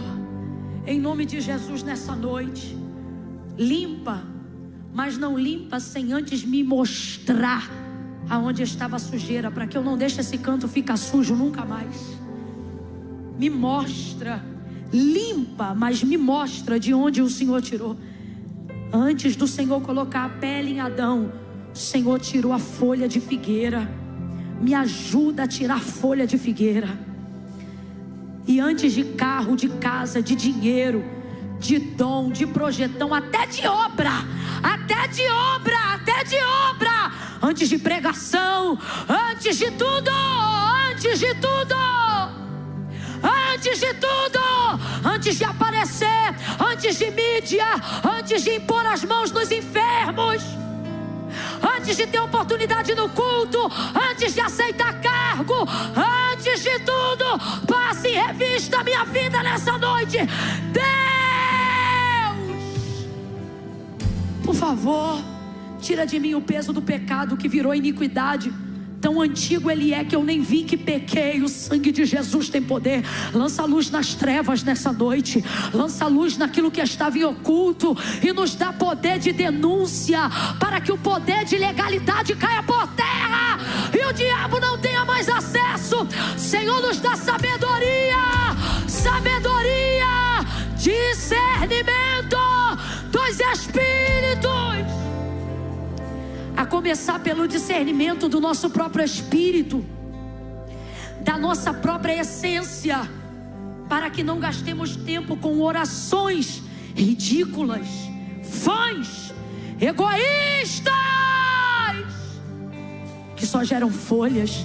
em nome de Jesus, nessa noite, limpa, mas não limpa sem antes me mostrar aonde estava a sujeira, para que eu não deixe esse canto ficar sujo nunca mais. Me mostra. Limpa, mas me mostra de onde o Senhor tirou. Antes do Senhor colocar a pele em Adão, o Senhor tirou a folha de figueira. Me ajuda a tirar a folha de figueira. E antes de carro, de casa, de dinheiro, de dom, de projetão, até de obra, antes de pregação, antes de tudo, antes de tudo, antes de aparecer, antes de mídia, antes de impor as mãos nos enfermos, antes de ter oportunidade no culto, antes de aceitar cargo, antes de tudo, passe em revista a minha vida nessa noite. Deus, por favor, tira de mim o peso do pecado que virou iniquidade. Tão antigo ele é que eu nem vi que pequei. O sangue de Jesus tem poder. Lança luz nas trevas nessa noite. Lança luz naquilo que estava em oculto. E nos dá poder de denúncia, para que o poder de legalidade caia por terra e o diabo não tenha mais acesso. Senhor, nos dá sabedoria, discernimento dos espíritos. A começar pelo discernimento do nosso próprio espírito, da nossa própria essência, para que não gastemos tempo com orações ridículas, vãs, egoístas, que só geram folhas,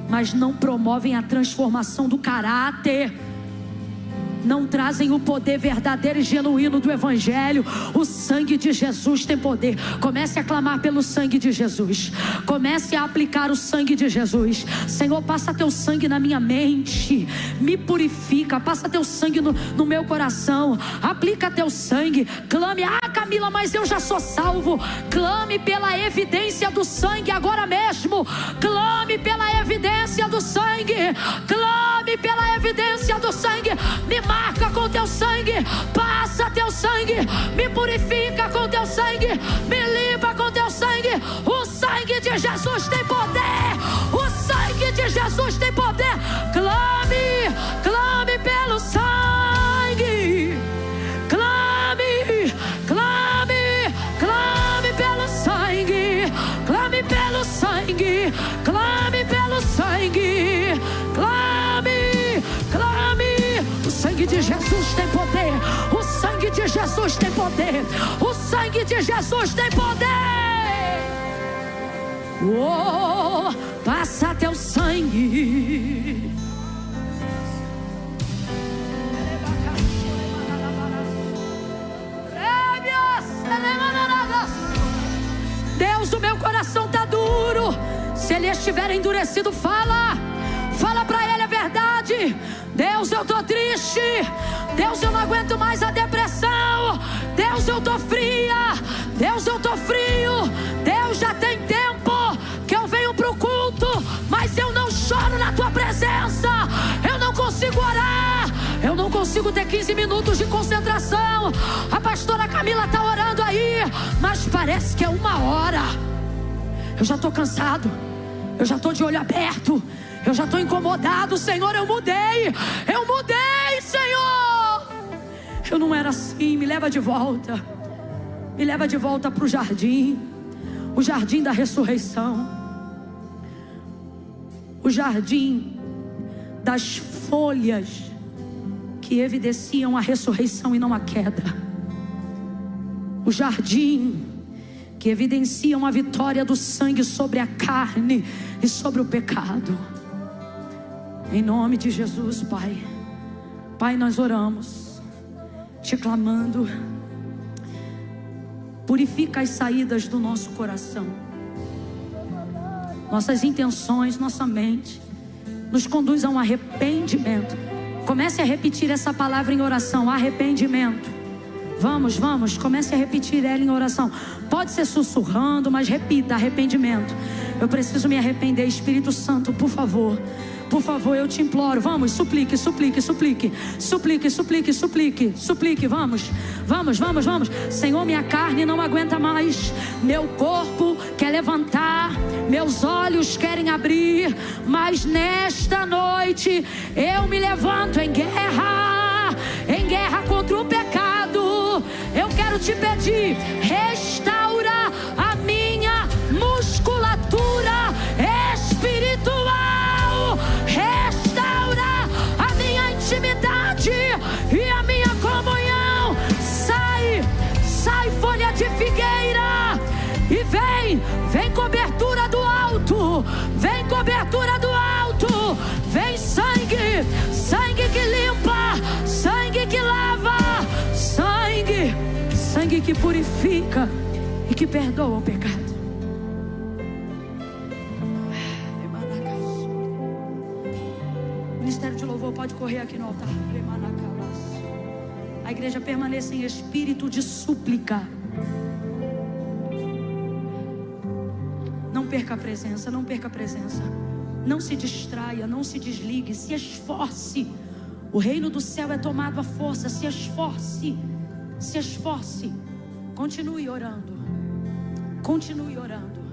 mas não promovem a transformação do caráter, não trazem o poder verdadeiro e genuíno do Evangelho. O sangue de Jesus tem poder. Comece a clamar pelo sangue de Jesus. Comece a aplicar o sangue de Jesus. Senhor, passa teu sangue na minha mente, me purifica. Passa teu sangue no meu coração. Aplica teu sangue. Clame, Camila, mas eu já sou salvo. Clame pela evidência do sangue agora mesmo. Clame pela evidência do sangue. Clame pela evidência do sangue. Me marca com teu sangue, passa teu sangue, me purifica com teu sangue, me limpa com teu sangue. O sangue de Jesus tem poder, o sangue de Jesus tem poder. Clame, clame pelo sangue, clame, clame, clame pelo sangue, clame pelo sangue, clame pelo sangue, clame, clame. O sangue de Jesus tem poder. O sangue de Jesus tem poder. O sangue de Jesus tem poder. Oh, passa teu sangue. Deus, o meu coração está duro. Se ele estiver endurecido, fala para ele a verdade. Deus, eu estou triste. Deus, eu não aguento mais a depressão. Deus, eu estou fria. Deus, eu estou frio. Deus, já tem tempo que eu venho para o culto, mas eu não choro na tua presença. Eu não consigo orar. Eu não consigo ter 15 minutos de concentração. A pastora Camila está orando aí, mas parece que é 1 hora. Eu já estou cansado. Eu já estou de olho aberto. Eu já estou incomodado. Senhor, eu mudei, Senhor. Eu não era assim. Me leva de volta. Me leva de volta para o jardim. O jardim da ressurreição. O jardim das folhas que evidenciam a ressurreição e não a queda. O jardim que evidenciam a vitória do sangue sobre a carne e sobre o pecado. Em nome de Jesus, Pai. Pai, nós oramos, te clamando. Purifica as saídas do nosso coração, nossas intenções, nossa mente. Nos conduz a um arrependimento. Comece a repetir essa palavra em oração: arrependimento. Vamos, comece a repetir ela em oração. Pode ser sussurrando, mas repita: arrependimento. Eu preciso me arrepender. Espírito Santo, por favor, eu te imploro. Vamos, suplique. Vamos. Senhor, minha carne não aguenta mais. Meu corpo quer levantar, meus olhos querem abrir, mas nesta noite eu me levanto em guerra contra o pecado. Eu quero te pedir: restaura a minha musculatura espiritual, restaura a minha intimidade e a minha comunhão. Sai folha de figueira e vem cobertura do alto, vem cobertura do alto, que purifica e que perdoa o pecado. O ministério de louvor pode correr aqui no altar. A igreja permaneça em espírito de súplica. Não perca a presença, não perca a presença. Não se distraia, não se desligue, se esforce. O reino do céu é tomado à força. Se esforce, se esforce. Continue orando. Continue orando.